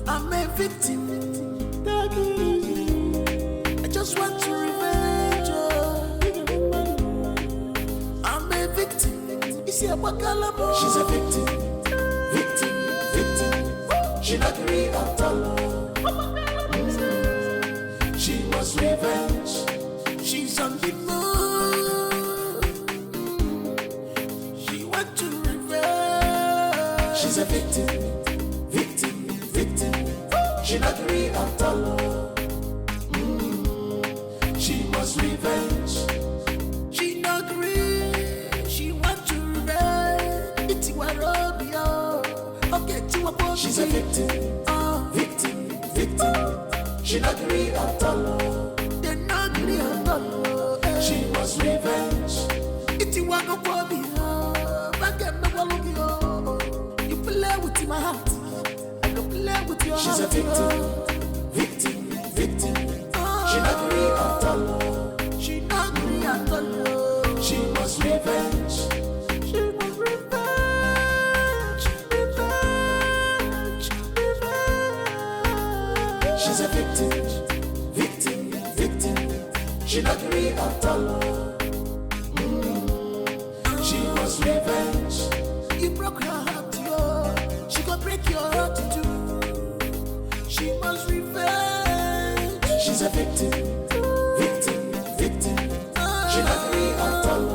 I'm a victim. Take it easy. I just want to revenge. I'm a victim. You see a bakalamo. She's a victim. Victim. She not real at all. She wants revenge. She's on the move. She wants to revenge. She's a victim. Victim. She not real at all. She wants revenge. She not real. She wants to revenge. It's Romeo. Okay, to a boy. She's a victim. Victim. She not real at all. They're not real at all. She wants revenge. It's Romeo. Back at the wall. You play with my heart. I don't play with your heart. She's a victim. She not real at all. She not real at all. She wants revenge. She wants revenge. She's a victim. She not real at all. She wants revenge. You broke her heart, yo. She gon' break your heart too. She wants revenge. She's a victim. She not real at all.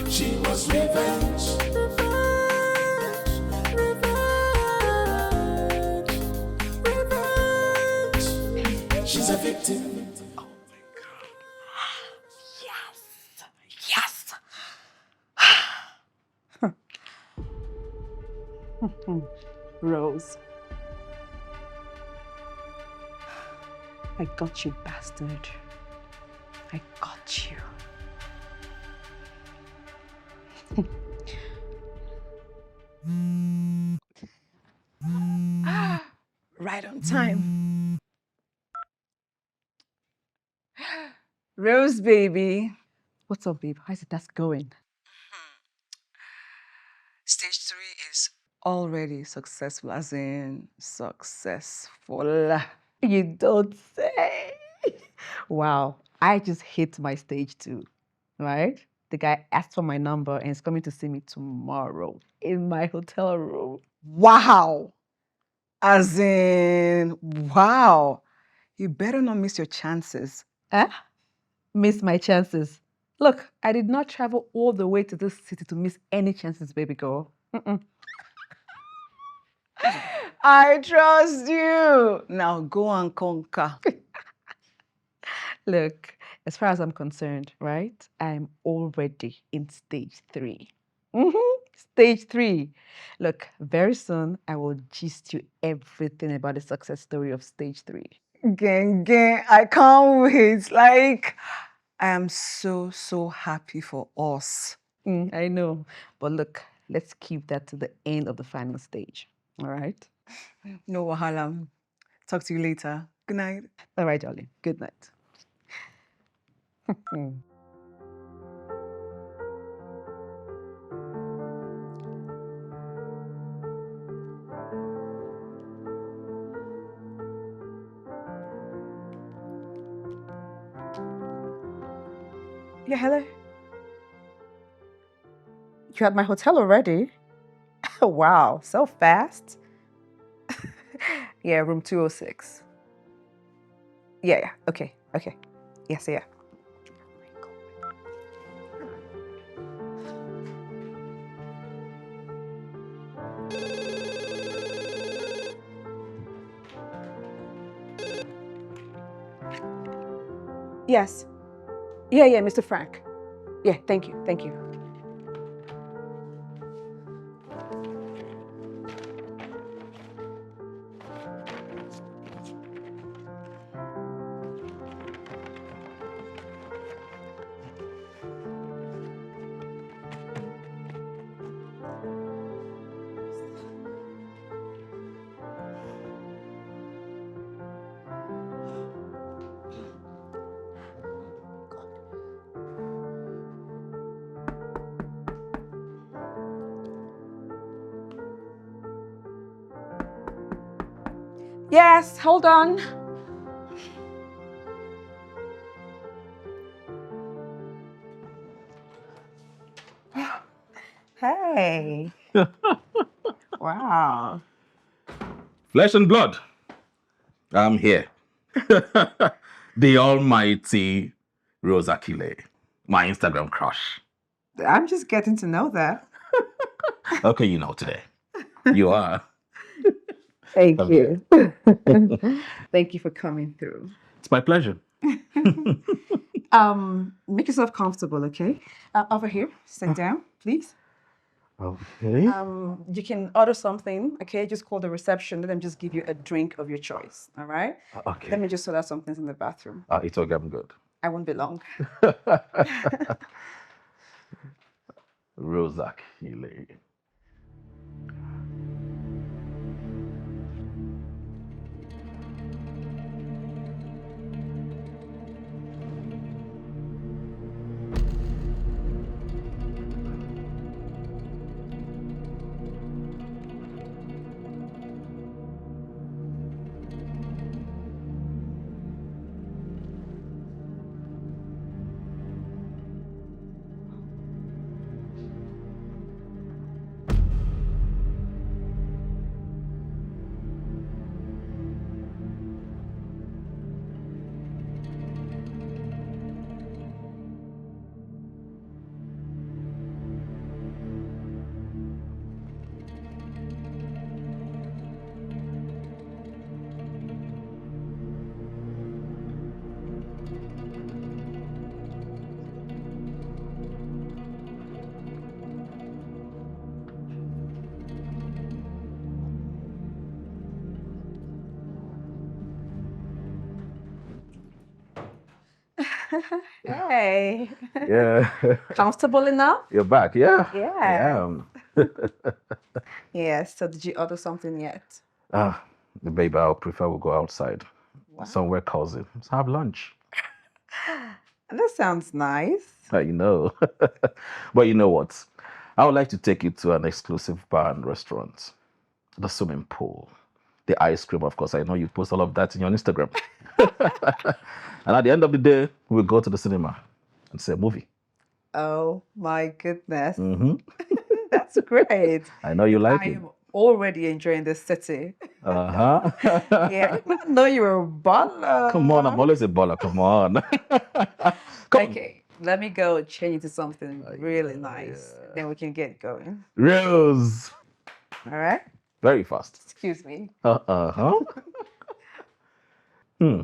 She wants revenge. She's a victim. Oh my God. Yes. Rose. I got you, bastard. I got you. Right on time. Rose, baby. What's up, babe? How's the task going? Stage 3 is already successful, as in successful. You don't say. Wow, I just hit my stage 2, right? The guy asked for my number and is coming to see me tomorrow in my hotel room. Wow. As in, wow. You better not miss your chances. Eh? Miss my chances. Look, I did not travel all the way to this city to miss any chances, baby girl. I trust you. Now go and conquer. Look, as far as I'm concerned, right? I'm already in stage 3. Stage 3. Look, very soon I will gist you everything about the success story of stage 3. Gang, I can't wait. Like, I am so happy for us. I know. But look, let's keep that to the end of the final stage. All right? No wahala. Talk to you later. Good night. All right, darling. Good night. Yeah, hello. You're at my hotel already? Wow, so fast. Yeah, room 206. Yeah, okay. Yes, yeah. Yes. Yeah, Mr. Frank. Yeah, thank you. Yes, hold on. Hey. Wow. Flesh and blood. I'm here. The almighty Rose Akile, my Instagram crush. I'm just getting to know that. Okay, you know today. You are. Thank Okay. you. Thank you for coming through. It's my pleasure. Make yourself comfortable, okay? Over here, sit down, please. Okay. You can order something, okay? Just call the reception, let them just give you a drink of your choice, all right? Okay. Let me just sort out some things in the bathroom. It's okay, I'm good. I won't be long. Rose Akile. Hey. Yeah. Comfortable enough? You're back, yeah? Yeah. I am. Yes, so did you order something yet? Babe, I'll prefer we go outside. Wow. Somewhere cozy. Let's have lunch. That sounds nice. You know. But you know what? I would like to take you to an exclusive bar and restaurant. The swimming pool. The ice cream, of course. I know you post all of that in your Instagram. And at the end of the day, we'll go to the cinema and see a movie. Oh my goodness. Mm-hmm. That's great. I know you like I it. am already enjoying this city. Uh-huh. Yeah, I did not know you were a baller. Come on, I'm always a baller. Come on. Okay, let me go change into something really nice. Then we can get going. Rose. All right? Very fast. Excuse me. Uh-huh. Hmm.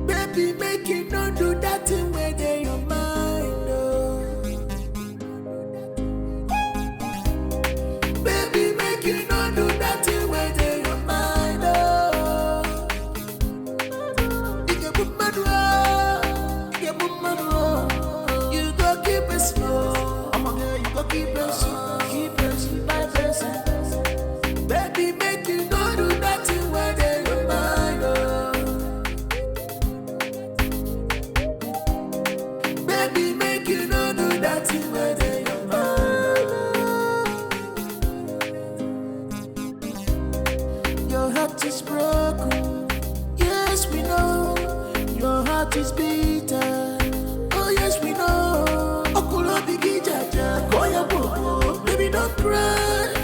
Baby, make you not do that thing where they your mind. Oh. Baby, make you not do that thing where they your mind. Oh. You get put my door, you get put my door. You go keep it slow. I'm a girl, you go keep it slow. Keep it slow by person. Baby, make you not do that thing where they your mind. Oh. Baby, make you no do that thing where they your mind. Your heart is broken. Yes, we know. Your heart is bitter. Oh, yes, we know. Okulo bigi jaja. Koya bobo. Baby, don't cry.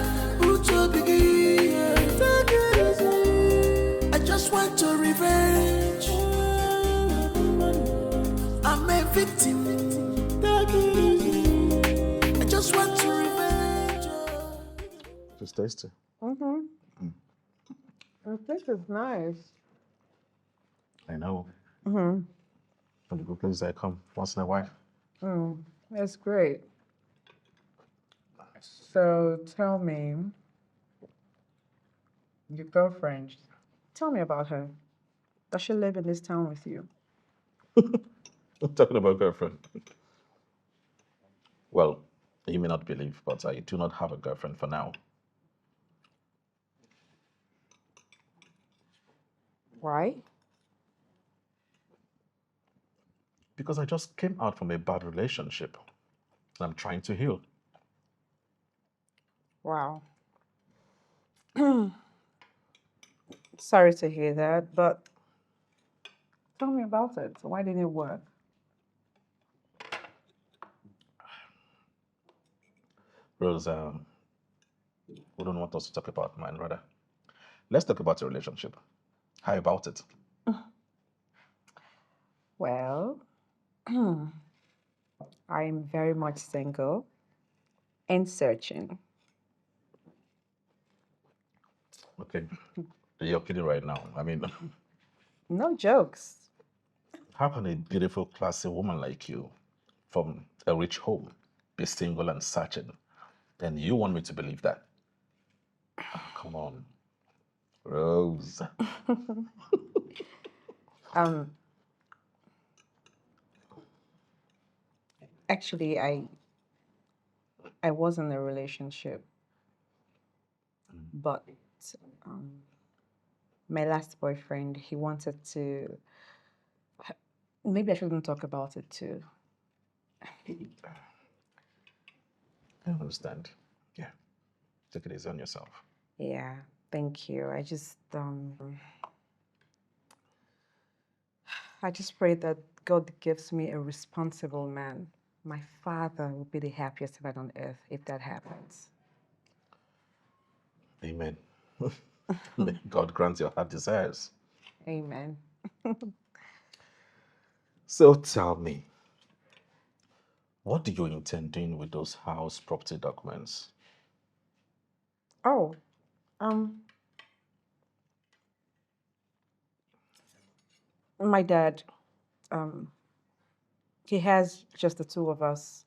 Uche bigi. Take it easy. I just want to revenge. I'm a victim. Take it easy. I just want to revenge. It's tasty. Mm-hmm. This is nice. I know. Mm-hmm. From the good places I come once in a while. That's great. So tell me, your girlfriend, tell me about her. Does she live in this town with you? I'm talking about girlfriend. Well, you may not believe, but I do not have a girlfriend for now. Why? Because I just came out from a bad relationship. And I'm trying to heal. Wow. Sorry to hear that, but tell me about it. Why didn't it work? Rose, we don't want us to talk about mine, rather. Let's talk about your relationship. How about it? Well, I'm very much single and searching. Okay. You're kidding right now. I mean, No jokes. how can a beautiful, classy woman like you from a rich home be single and searching? And you want me to believe that? Oh, come on. Rose. Um, Actually, I was in a relationship, but um, my last boyfriend, he wanted to. Maybe I shouldn't talk about it too. I understand. Yeah. Take it easy on yourself. Yeah, thank you. I just pray that God gives me a responsible man. My father will be the happiest man on earth if that happens. Amen. May God grant your heart desires. Amen. So tell me, what do you intend doing with those house property documents? Oh, my dad, he has just the two of us,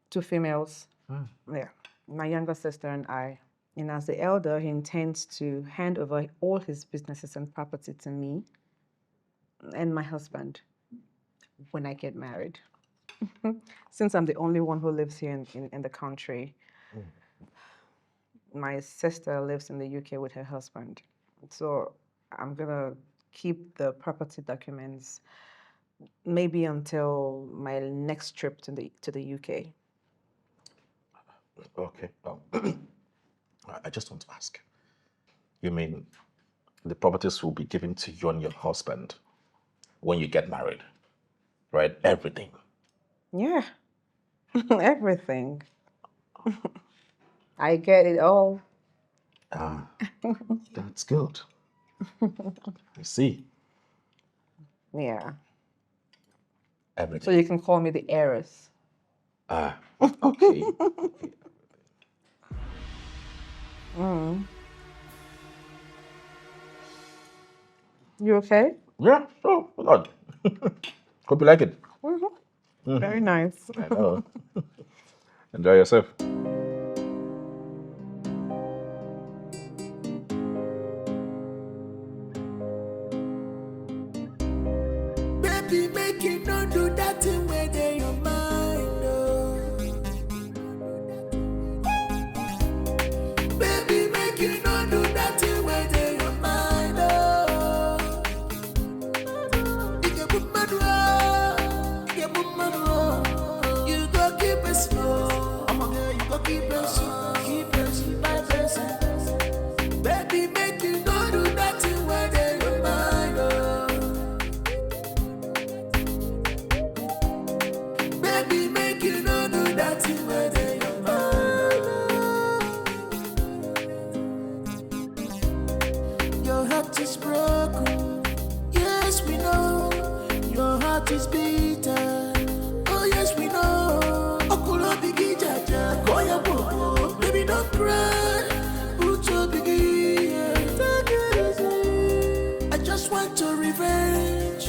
two females. Yeah, my younger sister and I. And as the elder, he intends to hand over all his businesses and property to me and my husband when I get married. Since I'm the only one who lives here in the country, my sister lives in the UK with her husband. So I'm gonna keep the property documents maybe until my next trip to the UK. Okay. I just want to ask. You mean the properties will be given to you and your husband when you get married, right? Everything. Yeah, everything. I get it all. Ah, that's good. I see. Yeah. Everything. So you can call me the heiress. Ah, okay. Mm. You okay? Yeah, sure. Hold on. Hope you like it. Very nice. I know. Enjoy yourself. Baby, make you not do that thing where they your mind. Oh. Baby, make you not do that thing where they your mind. Oh. You get put my door. You get put my door. You go keep it slow. I'm a girl, you go keep it slow. Keep it slow by person. Baby, make you not do that thing where they your mind. Oh. Baby, make you no do that thing where they your mind. Your heart is broken. Yes, we know. Your heart is bitter. Oh, yes, we know. Okulo bigi jaja. Koya bobo. Baby, don't cry. Uche bigi. Take it easy. I just want to revenge.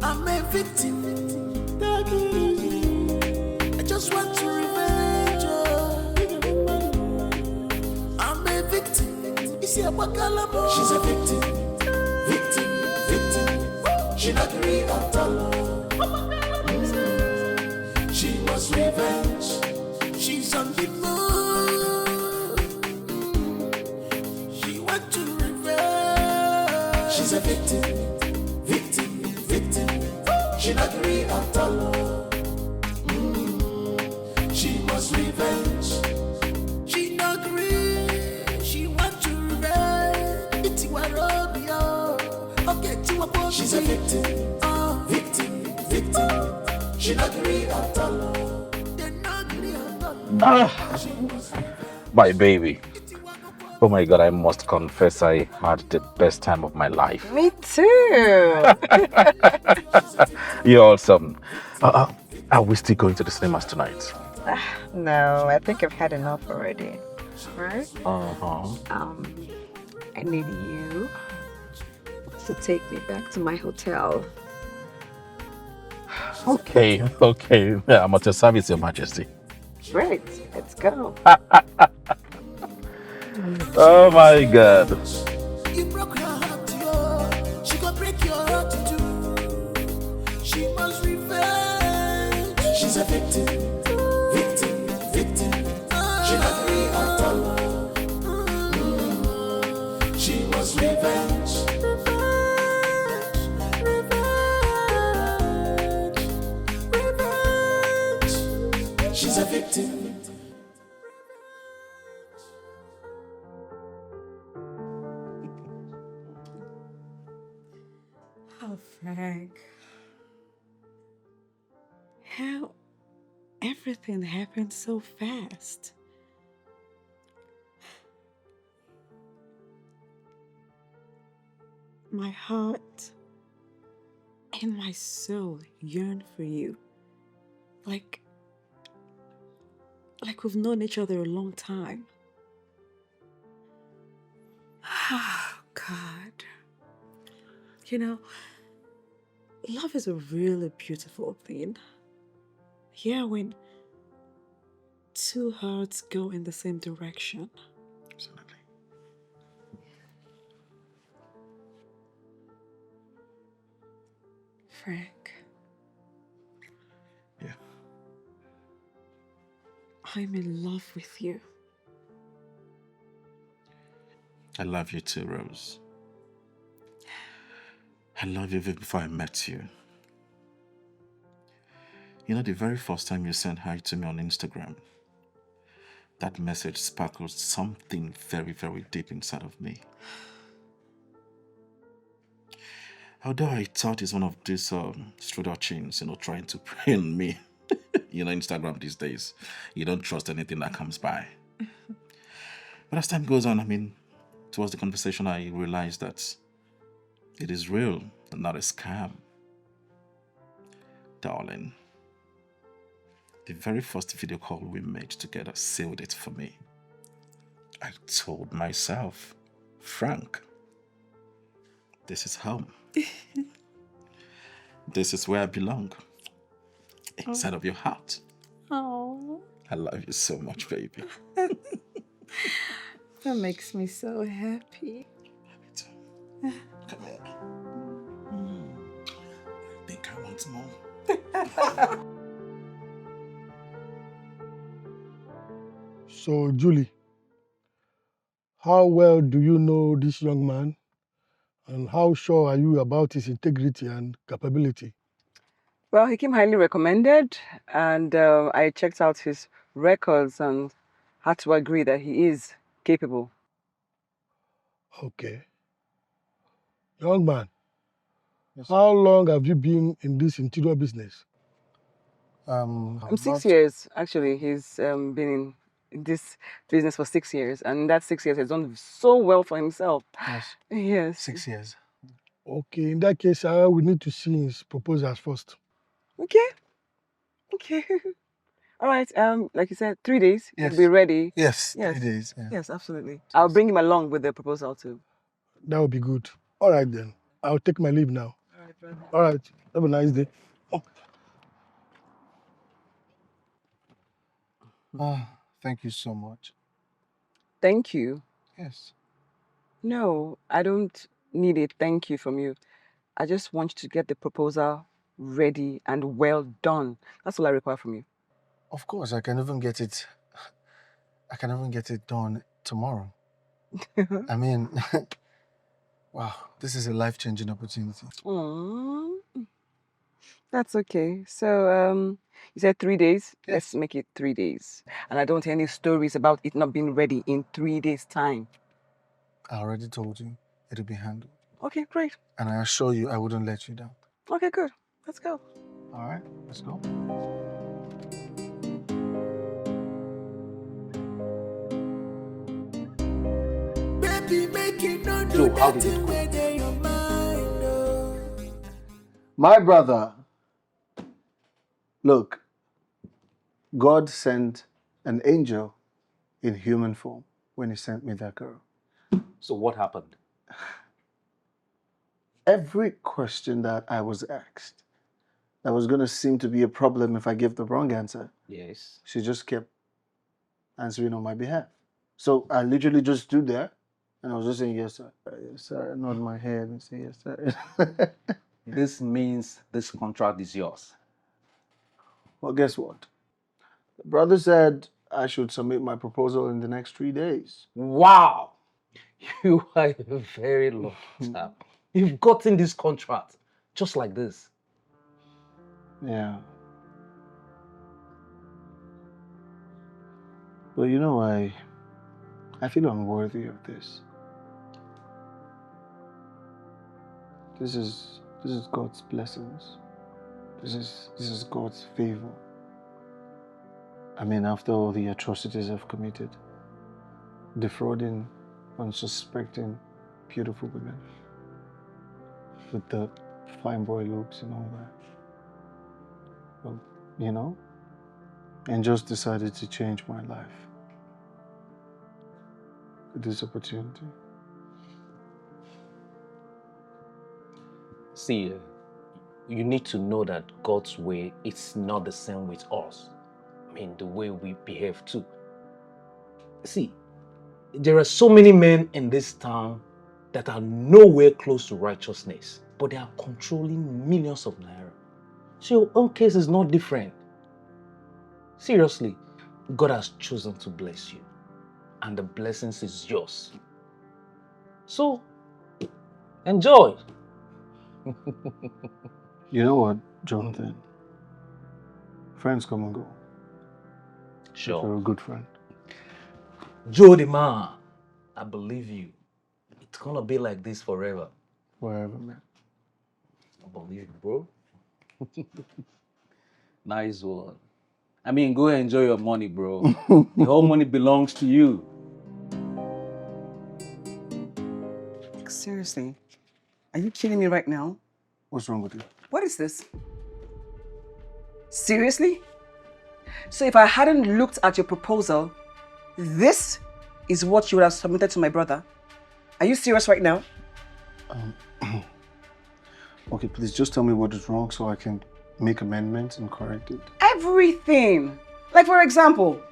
I'm a victim. Take it easy. I just want to revenge. I'm a victim. You see, she's a victim. Victim. She not real at all. She wants revenge. She's on the move. She wants to revenge. She's a victim. She not real at all. She must revenge. She not real. She want to revenge. It's Romeo. Okay, she's a victim. Victim. She not real at all. They're not real at all. My baby. Oh my God, I must confess I had the best time of my life. Me too. You're awesome. Are we still going to the cinemas tonight? No, I think I've had enough already. Right? Uh-huh. I need you to take me back to my hotel. Okay. Yeah, I'm at your service, Your Majesty. Great, let's go. Oh my God. You broke her heart, yo. She gon' break your heart too. She must revenge. She's a victim. She not real at all. She must revenge. She's a victim. Oh, Frank. How everything happened so fast. My heart and my soul yearn for you. Like we've known each other a long time. Oh, God. You know, love is a really beautiful thing. Yeah, when two hearts go in the same direction. Absolutely. Frank. Yeah. I'm in love with you. I love you too, Rose. I love you even before I met you. You know, the very first time you sent hi to me on Instagram, That message sparkled something very, very deep inside of me. Although I thought it's one of these strudel chains, trying to prey on me. Instagram these days, you don't trust anything that comes by. But as time goes on, towards the conversation, I realized that it is real and not a scam. Darling, the very first video call we made together sealed it for me. I told myself, Frank, this is home. This is where I belong. Inside of your heart. Oh. I love you so much, baby. That makes me so happy. Come here. I think I want more. So, Julie, how well do you know this young man? And how sure are you about his integrity and capability? Well, he came highly recommended, and I checked out his records and had to agree that he is capable. Okay. Young man, how long have you been in this interior business? 6 years, actually. He's been in this business for 6 years, and in that 6 years, he's done so well for himself. Yes. Yes. 6 years. Okay, in that case, I will need to see his proposals first. Okay. Okay. All right. Like you said, 3 days. Yes. He'll be ready. Yes, Yes. 3 days. Yeah. Yes, absolutely. I'll bring him along with the proposal too. That would be good. All right then. I'll take my leave now. All right, brother. All right. Have a nice day. Thank you so much. Thank you. Yes. No, I don't need a thank you from you. I just want you to get the proposal ready and well done. That's all I require from you. Of course, I can even get it done tomorrow. I mean, wow, this is a life-changing opportunity. Aww. That's okay. So, you said 3 days? Yes. Let's make it 3 days. And I don't hear any stories about it not being ready in 3 days' time. I already told you it'll be handled. Okay, great. And I assure you I wouldn't let you down. Okay, good. Let's go. All right, let's go. Baby, make it no do So, how that did it thing go? where they your mind. Oh. My brother, look, God sent an angel in human form when he sent me that girl. So what happened? Every question that I was asked that was going to seem to be a problem if I gave the wrong answer, Yes. she just kept answering on my behalf. So I literally just stood there and I was just saying, yes, sir. Yes, sir. Nod my head and say, yes, sir. This means this contract is yours. Well, guess what? The brother said I should submit my proposal in the next 3 days. Wow! You are a very lucky chap. You've gotten this contract just like this. Yeah. But you know, I feel unworthy of this. This is God's blessings. This is God's favor. I mean, after all the atrocities I've committed, defrauding unsuspecting beautiful women with the fine boy looks and all that. Well, you know, and just decided to change my life with this opportunity. See, you need to know that God's way is not the same with us. I mean, the way we behave too. See, there are so many men in this town that are nowhere close to righteousness, but they are controlling millions of naira. So your own case is not different. Seriously, God has chosen to bless you, and the blessings is yours. So, enjoy. You know what, Jonathan? Friends come and go. Sure. If you're a good friend. Joe the man, I believe you. It's gonna be like this forever. Forever, man. I believe you, bro. Nice one. I mean, go enjoy your money, bro. The whole money belongs to you. Seriously, are you kidding me right now? What's wrong with you? What is this? Seriously? So if I hadn't looked at your proposal, this is what you would have submitted to my brother? Are you serious right now? Okay, please just tell me what is wrong so I can make amendments and correct it. Everything. Like for example,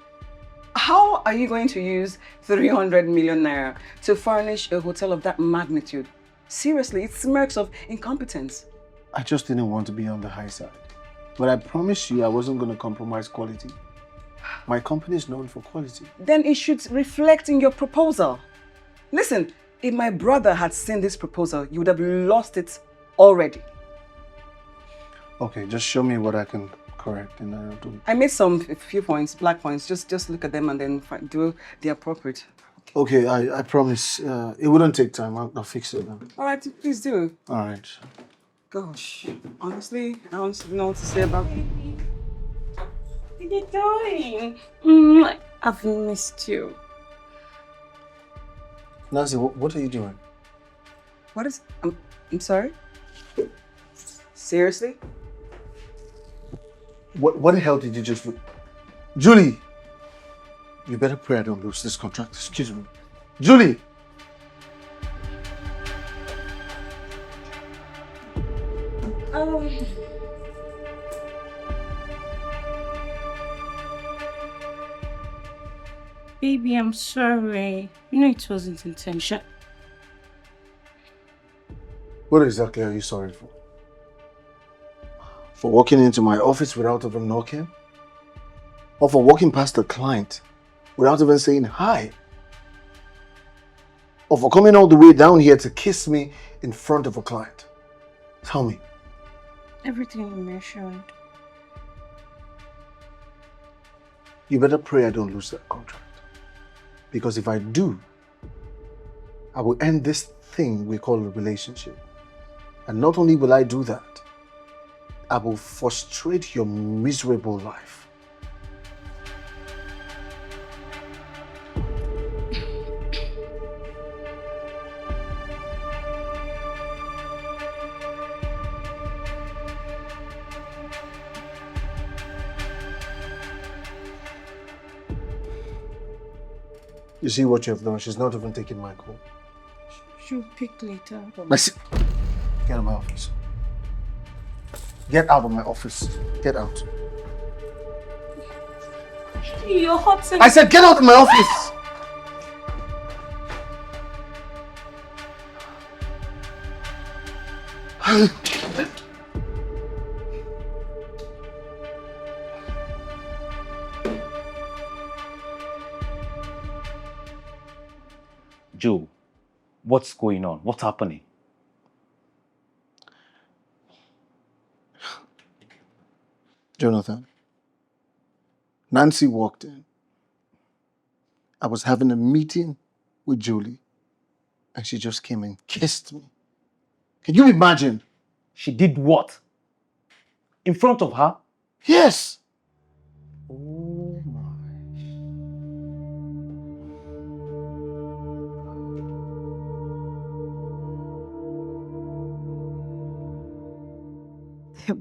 how are you going to use 300 million naira to furnish a hotel of that magnitude? Seriously, it smirks of incompetence. I just didn't want to be on the high side. But I promised you I wasn't going to compromise quality. My company is known for quality. Then it should reflect in your proposal. Listen, if my brother had seen this proposal, you would have lost it already. Okay, just show me what I can correct and I'll do it. I made a few points, black points. Just look at them and then do the appropriate. Okay, I promise. It wouldn't take time. I'll fix it then. All right, please do. All right. Gosh, honestly, I don't know what to say about you. What are you doing? I've missed you. Nancy, what are you doing? What is... I'm sorry? Seriously? What the hell did you just do? Julie! You better pray I don't lose this contract. Excuse me. Julie! Baby, I'm sorry. You know it wasn't intentional. What exactly are you sorry for? For walking into my office without even knocking? Or for walking past a client without even saying hi? Or for coming all the way down here to kiss me in front of a client? Tell me. Everything you mentioned. You better pray I don't lose that contract. Because if I do, I will end this thing we call a relationship. And not only will I do that, I will frustrate your miserable life. You see what you have done? She's not even taking my call. She'll pick later. Get out of my office. Get out of my office. Get out. You're hurting. I said get out of my office! Joe, what's going on? What's happening? Jonathan, Nancy walked in. I was having a meeting with Julie, and she just came and kissed me. Can you imagine? She did what? In front of her? Yes! Oh my.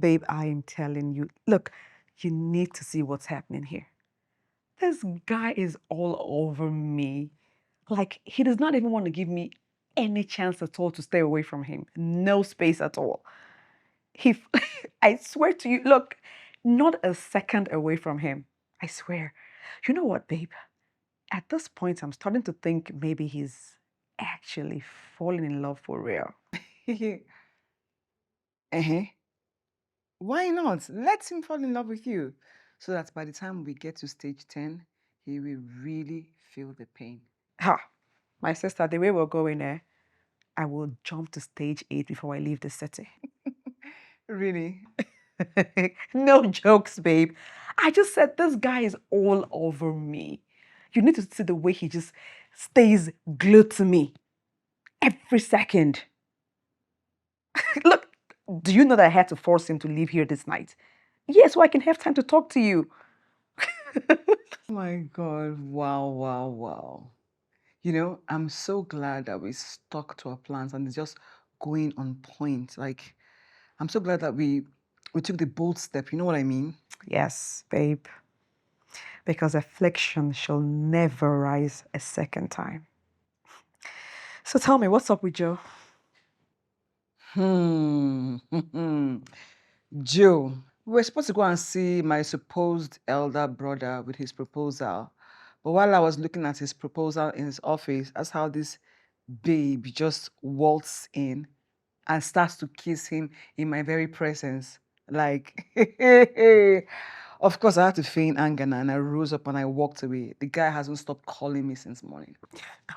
Babe, I am telling you, look, you need to see what's happening here. This guy is all over me. Like, he does not even want to give me any chance at all to stay away from him. No space at all. I swear to you, look, not a second away from him. I swear. You know what, babe? At this point, I'm starting to think maybe he's actually falling in love for real. Why not? Let him fall in love with you. So that by the time we get to stage 10, he will really feel the pain. Ha! My sister, the way we're going there, I will jump to stage 8 before I leave the city. Really? No jokes, babe. I just said this guy is all over me. You need to see the way he just stays glued to me every second. Look, do you know that I had to force him to leave here this night? Yes, so I can have time to talk to you. Oh my God, wow, wow, wow. You know, I'm so glad that we stuck to our plans and it's just going on point. Like, I'm so glad that we took the bold step, you know what I mean? Yes, babe. Because affliction shall never rise a second time. So tell me, what's up with Joe? Joe, we were supposed to go and see my supposed elder brother with his proposal. But while I was looking at his proposal in his office, that's how this babe just waltzed in and starts to kiss him in my very presence. Like, of course, I had to feign anger now, and I rose up and I walked away. The guy hasn't stopped calling me since morning.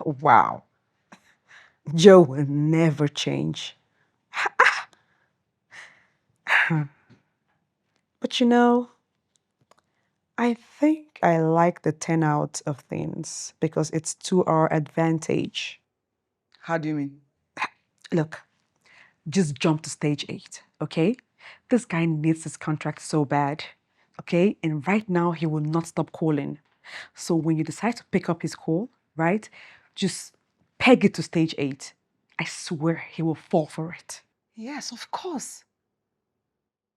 Wow. Joe will never change. But you know, I think I like the turnout of things because it's to our advantage. How do you mean? Look, just jump to stage 8, okay? This guy needs his contract so bad, okay? And right now, he will not stop calling. So when you decide to pick up his call, right, just peg it to stage 8. I swear he will fall for it. Yes, of course.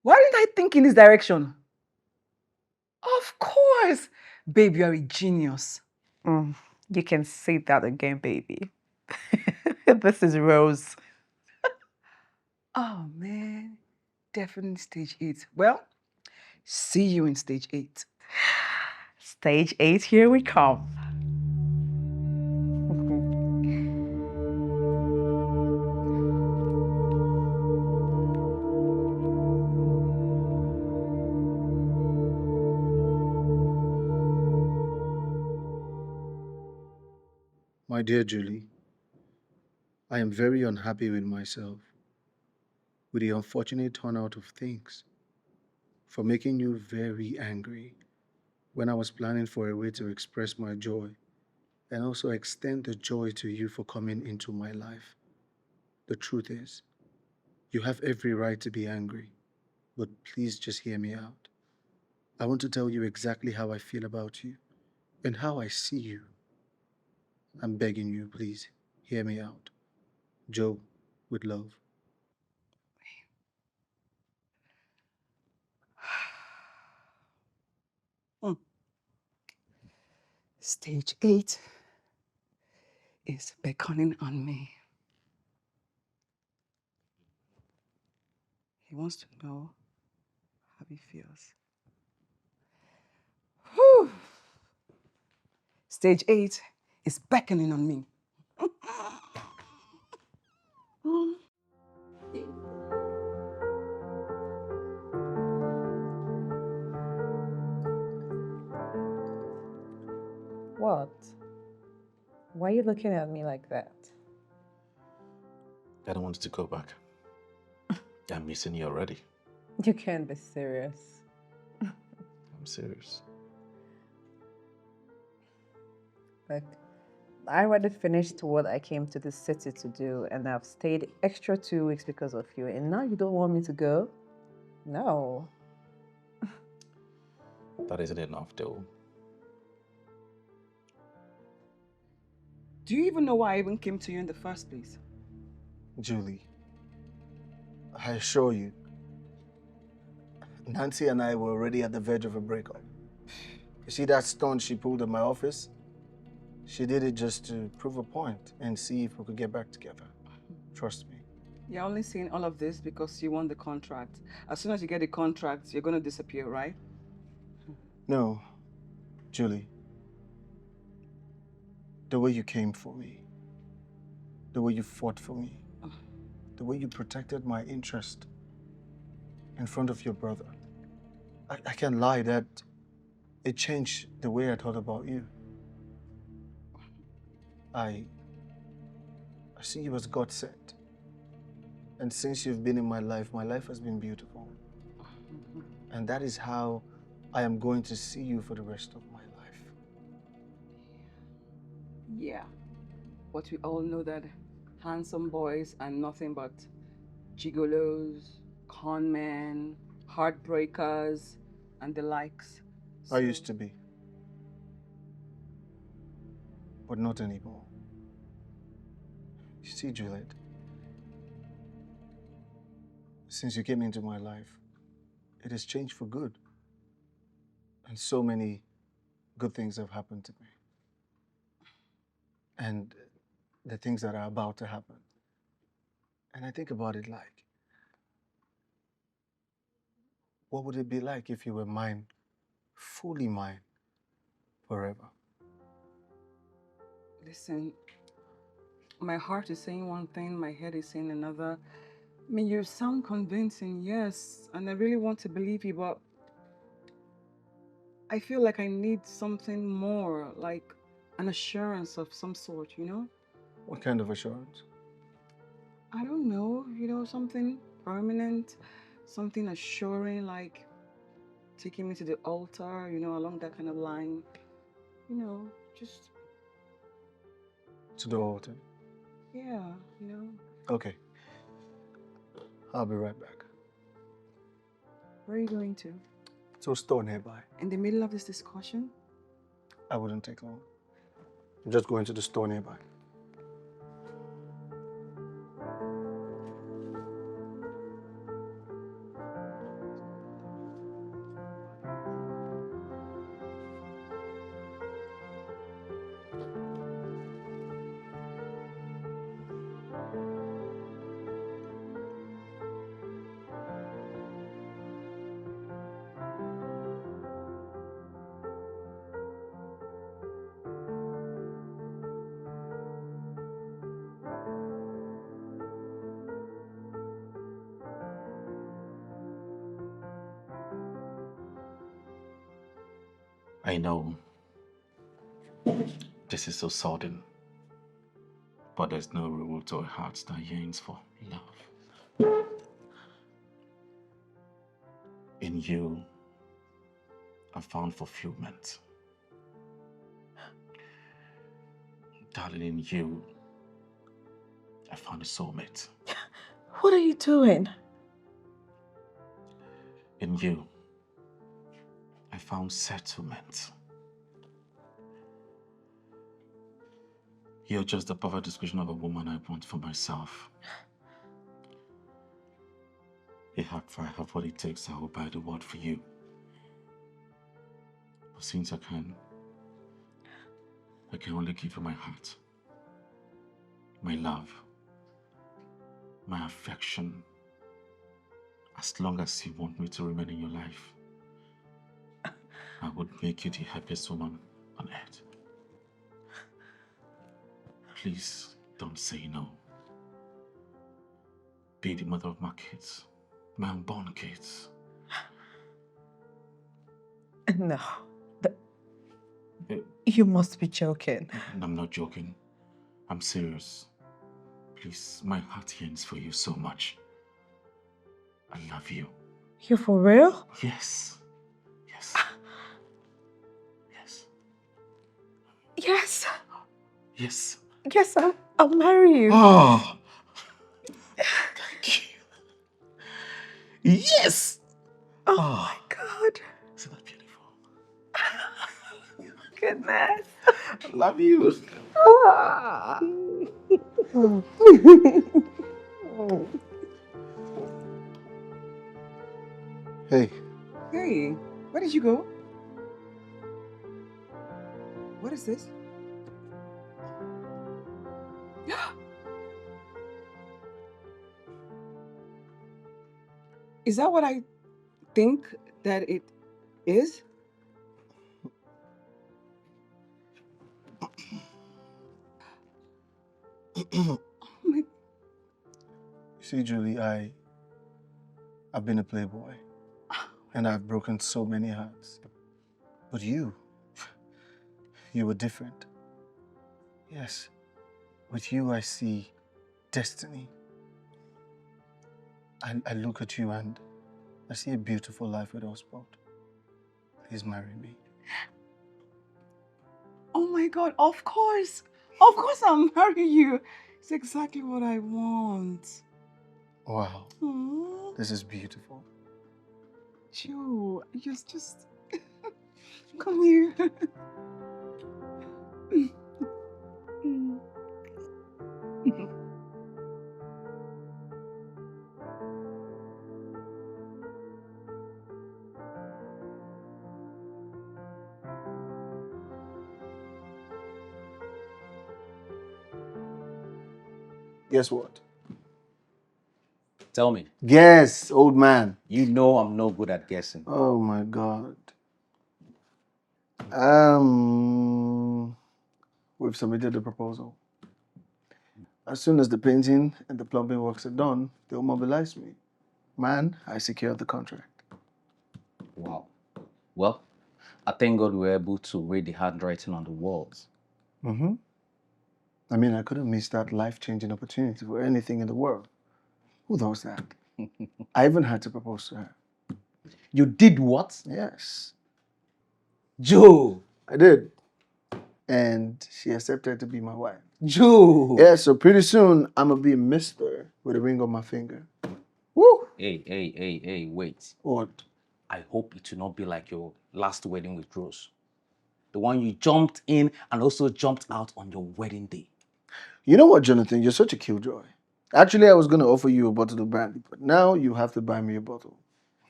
Why didn't I think in this direction? Of course. Babe, you are a genius. You can say that again, baby. This is Rose. Oh, man. Definitely stage 8. Well, see you in stage 8. Stage 8, here we come. My dear Julie, I am very unhappy with myself, with the unfortunate turnout of things, for making you very angry when I was planning for a way to express my joy and also extend the joy to you for coming into my life. The truth is, you have every right to be angry, but please just hear me out. I want to tell you exactly how I feel about you and how I see you. I'm begging you, please, hear me out. Joe, with love. Stage 8 is beckoning on me. He wants to know how he feels. Whew. Stage 8 is beckoning on me. What? Why are you looking at me like that? I don't want to go back. I'm missing you already. You can't be serious. I'm serious. Look, I already finished what I came to this city to do, and I've stayed extra 2 weeks because of you, and now you don't want me to go? No. That isn't enough, though. Do you even know why I even came to you in the first place? Julie, I assure you, Nancy and I were already at the verge of a breakup. You see that stunt she pulled in my office? She did it just to prove a point and see if we could get back together. Trust me. You're only saying all of this because you won the contract. As soon as you get the contract, you're going to disappear, right? No, Julie. The way you came for me, the way you fought for me, the way you protected my interest in front of your brother. I can't lie that it changed the way I thought about you. I see you as God sent. And since you've been in my life has been beautiful. And that is how I am going to see you for the rest of my life. Yeah, but we all know that handsome boys are nothing but gigolos, con men, heartbreakers, and the likes. I used to be, but not anymore. You see, Juliet, since you came into my life, it has changed for good. And so many good things have happened to me. And the things that are about to happen. And I think about it like, what would it be like if you were mine, fully mine, forever? Listen, my heart is saying one thing, my head is saying another. I mean, you sound convincing, yes, and I really want to believe you, but I feel like I need something more, like an assurance of some sort, you know? What kind of assurance? I don't know, something permanent, something assuring, like taking me to the altar, along that kind of line. Just, To the altar. yeah, Okay. I'll be right back. Where are you going to? To a store nearby. In the middle of this discussion? I wouldn't take long. I'm just going to the store nearby. I know this is so sudden, but there's no rule to a heart that yearns for love. In you, I found fulfillment. Darling, in you, I found a soulmate. What are you doing? In you, I found settlement. You're just the perfect description of a woman I want for myself. If I have what it takes, I will buy the world for you. But since I can only give you my heart, my love, my affection, as long as you want me to remain in your life. I would make you the happiest woman on earth. Please don't say no. Be the mother of my kids, my unborn kids. No. You must be joking. I'm not joking. I'm serious. Please, my heart yearns for you so much. I love you. You for real? Yes. Yes. Yes. Yes. Yes. Yes, I'll marry you. Oh. Thank you. Yes. Oh my God. Isn't that beautiful? Goodness. I love you. Ah. Hey. Hey, where did you go? What is this? Is that what I think that it is? You see, Julie, I've been a playboy. And I've broken so many hearts. But you were different. Yes, with you I see destiny. I look at you and I see a beautiful life with us both. Please marry me. Oh my God, of course. Of course I'll marry you. It's exactly what I want. Wow. Aww. This is beautiful. Joe, just come here. Guess what? Tell me. Guess, old man. You know I'm no good at guessing. Oh my God. We've submitted the proposal. As soon as the painting and the plumbing works are done, they'll mobilize me. Man, I secured the contract. Wow. Well, I thank God we were able to read the handwriting on the walls. Mm-hmm. I mean, I couldn't miss that life-changing opportunity for anything in the world. Who does that? I even had to propose to her. You did what? Yes. Joe! I did. And she accepted to be my wife. Joe! Yeah, so pretty soon, I'm going to be a mister with a ring on my finger. Woo! Hey, wait. What? I hope it will not be like your last wedding with Rose. The one you jumped in and also jumped out on your wedding day. You know what, Jonathan? You're such a killjoy. Actually, I was going to offer you a bottle of brandy, but now you have to buy me a bottle.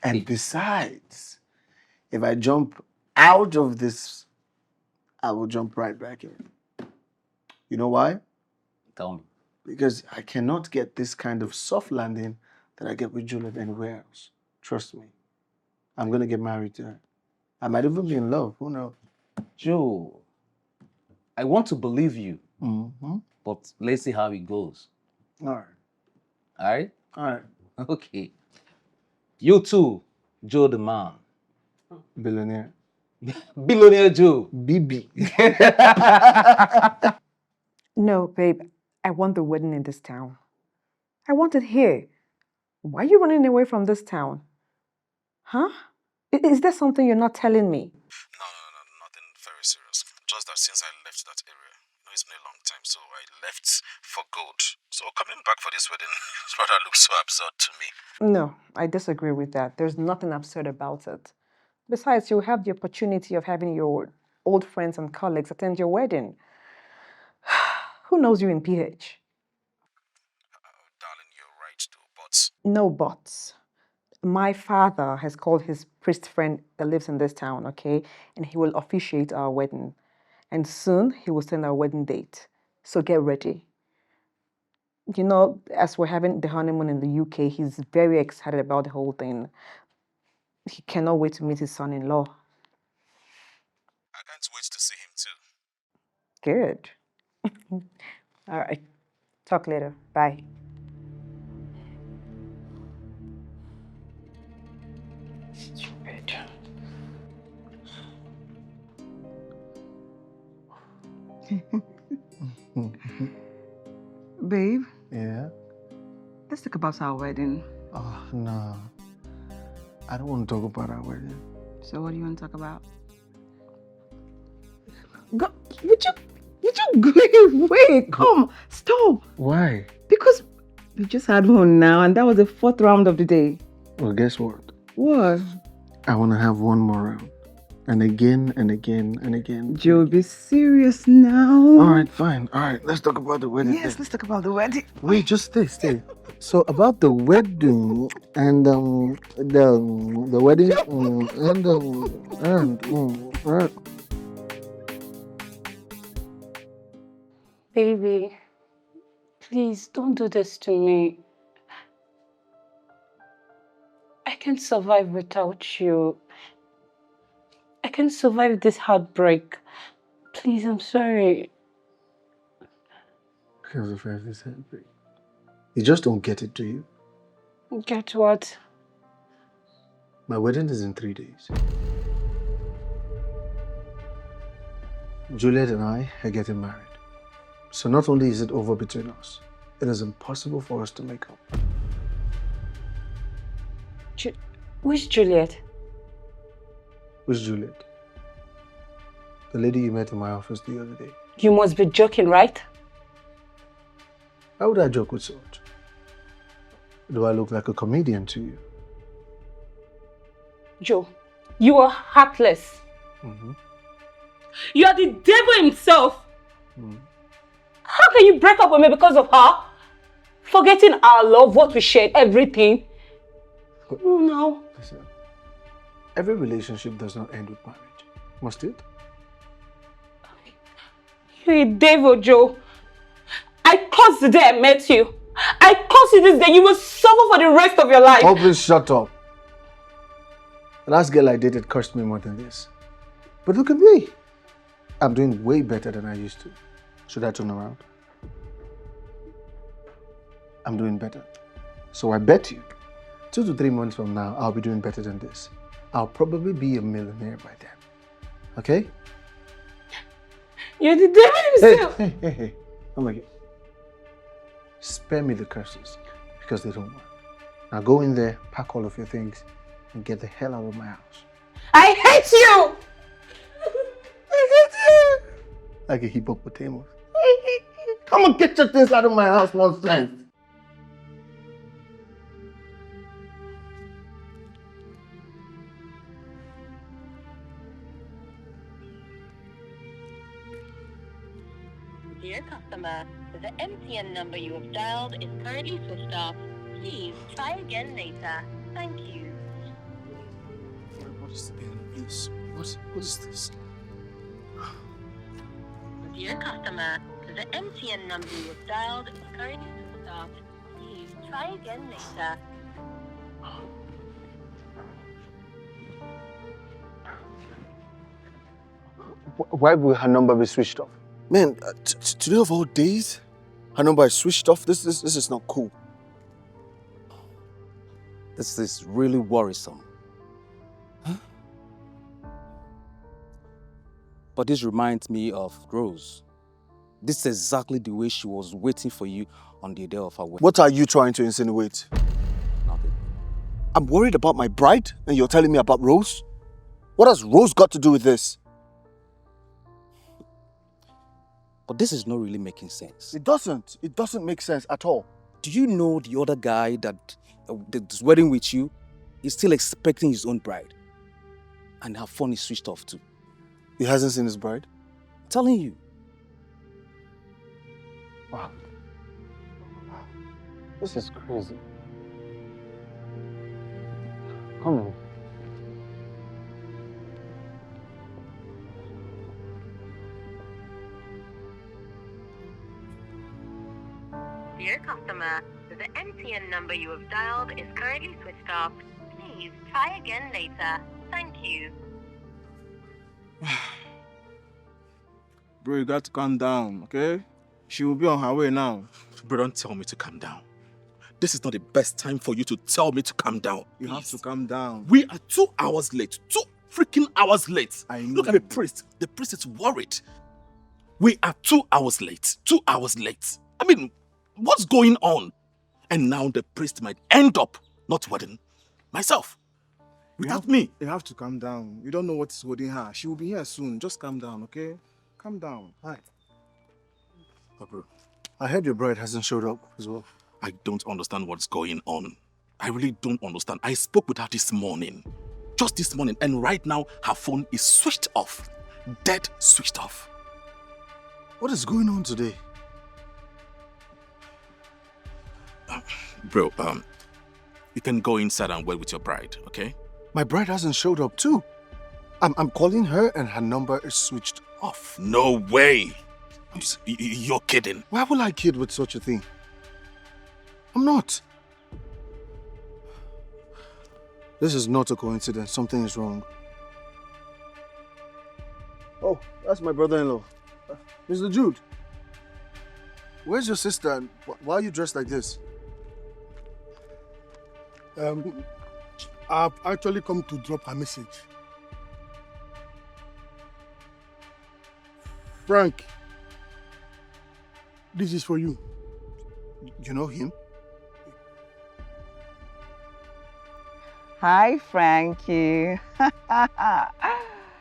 And besides, if I jump out of this, I will jump right back in. You know why? Tell me. Because I cannot get this kind of soft landing that I get with Juliet anywhere else. Trust me. I'm going to get married to her. I might even be in love. Who knows? Joe, I want to believe you. Mm-hmm. But let's see how it goes. All right. All right? All right. Okay. You too, Joe the man. Billionaire. Billionaire Joe. BB. No, babe. I want the wedding in this town. I want it here. Why are you running away from this town? Huh? Is there something you're not telling me? No, nothing very serious. Just that since I left that area, it's been a long time, so I left for good. So coming back for this wedding rather looks so absurd to me. No, I disagree with that. There's nothing absurd about it. Besides, you'll have the opportunity of having your old friends and colleagues attend your wedding. Who knows you in PH? Darling, you're right though, but... No buts. My father has called his priest friend that lives in this town, okay? And he will officiate our wedding. And soon he will send our wedding date. So get ready. You know, as we're having the honeymoon in the UK, he's very excited about the whole thing. He cannot wait to meet his son-in-law. I can't wait to see him too. Good. All right. Talk later. Bye. Stupid. Babe? Yeah? Let's talk about our wedding. Oh, no. I don't want to talk about our wedding. So what do you want to talk about? Go, would you go away? Come, stop. Why? Because we just had one now, and that was the 4th round of the day. Well, guess what? What? I want to have one more round. And again, and again, and again. Joe, be serious now. All right, fine. All right, let's talk about the wedding. Yes, let's talk about the wedding. Wait, just stay. So about the wedding and the wedding and Baby, please don't do this to me. I can't survive without you. I can't survive this heartbreak. Please, I'm sorry. Because of this heartbreak. You just don't get it, do you? Get what? My wedding is in 3 days. Juliet and I are getting married. So not only is it over between us, it is impossible for us to make up. Who's Juliet? Who's Juliet? The lady you met in my office the other day. You must be joking, right? How would I joke with such? Do I look like a comedian to you? Joe, you are heartless. You are the devil himself. How can you break up with me because of her? Forgetting our love, what we shared, everything. Oh no. Listen, every relationship does not end with marriage. Must it? You're a devil, Joe. I cursed the day I met you. I cursed you this day. You will suffer for the rest of your life. Oh, please shut up. The last girl I dated cursed me more than this. But look at me. I'm doing way better than I used to. Should I turn around? I'm doing better. So I bet you, 2 to 3 months from now, I'll be doing better than this. I'll probably be a millionaire by then. Okay? You're the devil himself. Hey. Oh my God. Spare me the curses, because they don't work. Now go in there, pack all of your things, and get the hell out of my house. I hate you! I hate you! Like a hippopotamus. Come on, get your things out of my house, nonsense. Dear customer, the MTN number you have dialed is currently switched off. Please try again later. Thank you. What is this? What is this? Dear customer, the MTN number you have dialed is currently switched off. Please try again later. Why will her number be switched off? Man, today of all days, her number is switched off. This is not cool. This is really worrisome. But this reminds me of Rose. This is exactly the way she was waiting for you on the day of her wedding. What are you trying to insinuate? Nothing. I'm worried about my bride, and you're telling me about Rose? What has Rose got to do with this? But this is not really making sense. It doesn't. It doesn't make sense at all. Do you know the other guy that's wedding with you is still expecting his own bride? And her phone is switched off too. He hasn't seen his bride? I'm telling you. Wow. This is crazy. Come on. Dear customer, the MTN number you have dialed is currently switched off. Please try again later. Thank you. Bro, you got to calm down, okay? She will be on her way now. Bro, don't tell me to calm down. This is not the best time for you to tell me to calm down. You have to calm down. We are 2 hours late. 2 freaking hours late. I know. Look at the priest. The priest is worried. We are 2 hours late. 2 hours late. I mean, what's going on? And now the priest might end up not wedding myself. Without me. You have to calm down. You don't know what's holding her. She will be here soon. Just calm down, okay? Calm down. Hi. Oh, bro. I heard your bride hasn't showed up as well. I don't understand what's going on. I really don't understand. I spoke with her this morning. Just this morning. And right now, her phone is switched off. Dead switched off. What is going on today? Bro, you can go inside and wait with your bride, okay? My bride hasn't showed up too. I'm calling her and her number is switched off. No way. You're kidding. Why will I kid with such a thing? I'm not. This is not a coincidence. Something is wrong. Oh, that's my brother-in-law. Mr. Jude. Where's your sister and why are you dressed like this? I've actually come to drop a message. Frank, this is for you. You know him? Hi, Frankie.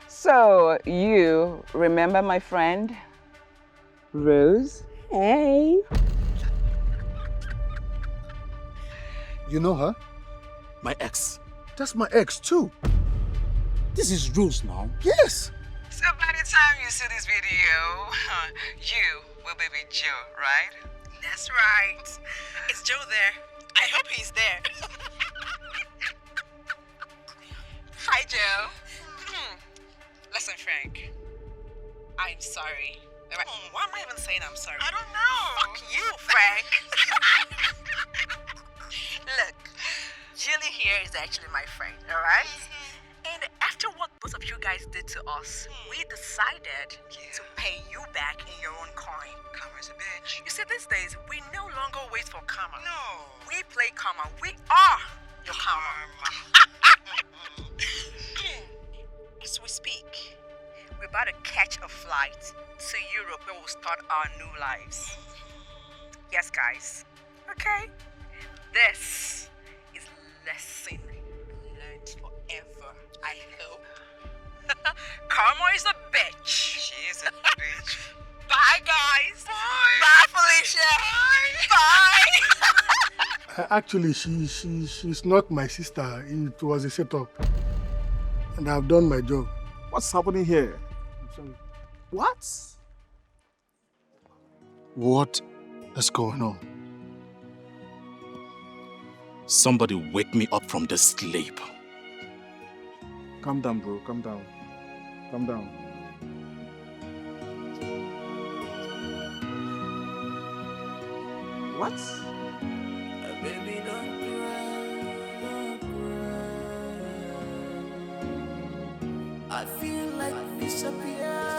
So, you remember my friend? Rose? Hey. You know her? My ex. That's my ex too. This is Rose now. Yes. So by the time you see this video, you will be with Joe, right? That's right. It's Joe there. I hope he's there. Hi, Joe. Listen, Frank. I'm sorry. Why am I even saying I'm sorry? I don't know. Fuck you, Frank. Look, Julie here is actually my friend, all right? And after what both of you guys did to us, we decided to pay you back in your own coin. Karma's a bitch. You see, these days, we no longer wait for karma. No. We play karma. We are your karma. As we speak, we're about to catch a flight to Europe where we'll start our new lives. Yes, guys. Okay? This is lesson learned forever, I hope. Karma is a bitch. She is a bitch. Bye, guys. Bye. Bye, Felicia. Bye. Actually, she's not my sister. It was a setup. And I've done my job. What's happening here? I'm sorry. What? What is going on? Somebody wake me up from this sleep. Calm down, bro. Calm down. Calm down. What? Baby, don't cry, don't cry. I feel like disappear.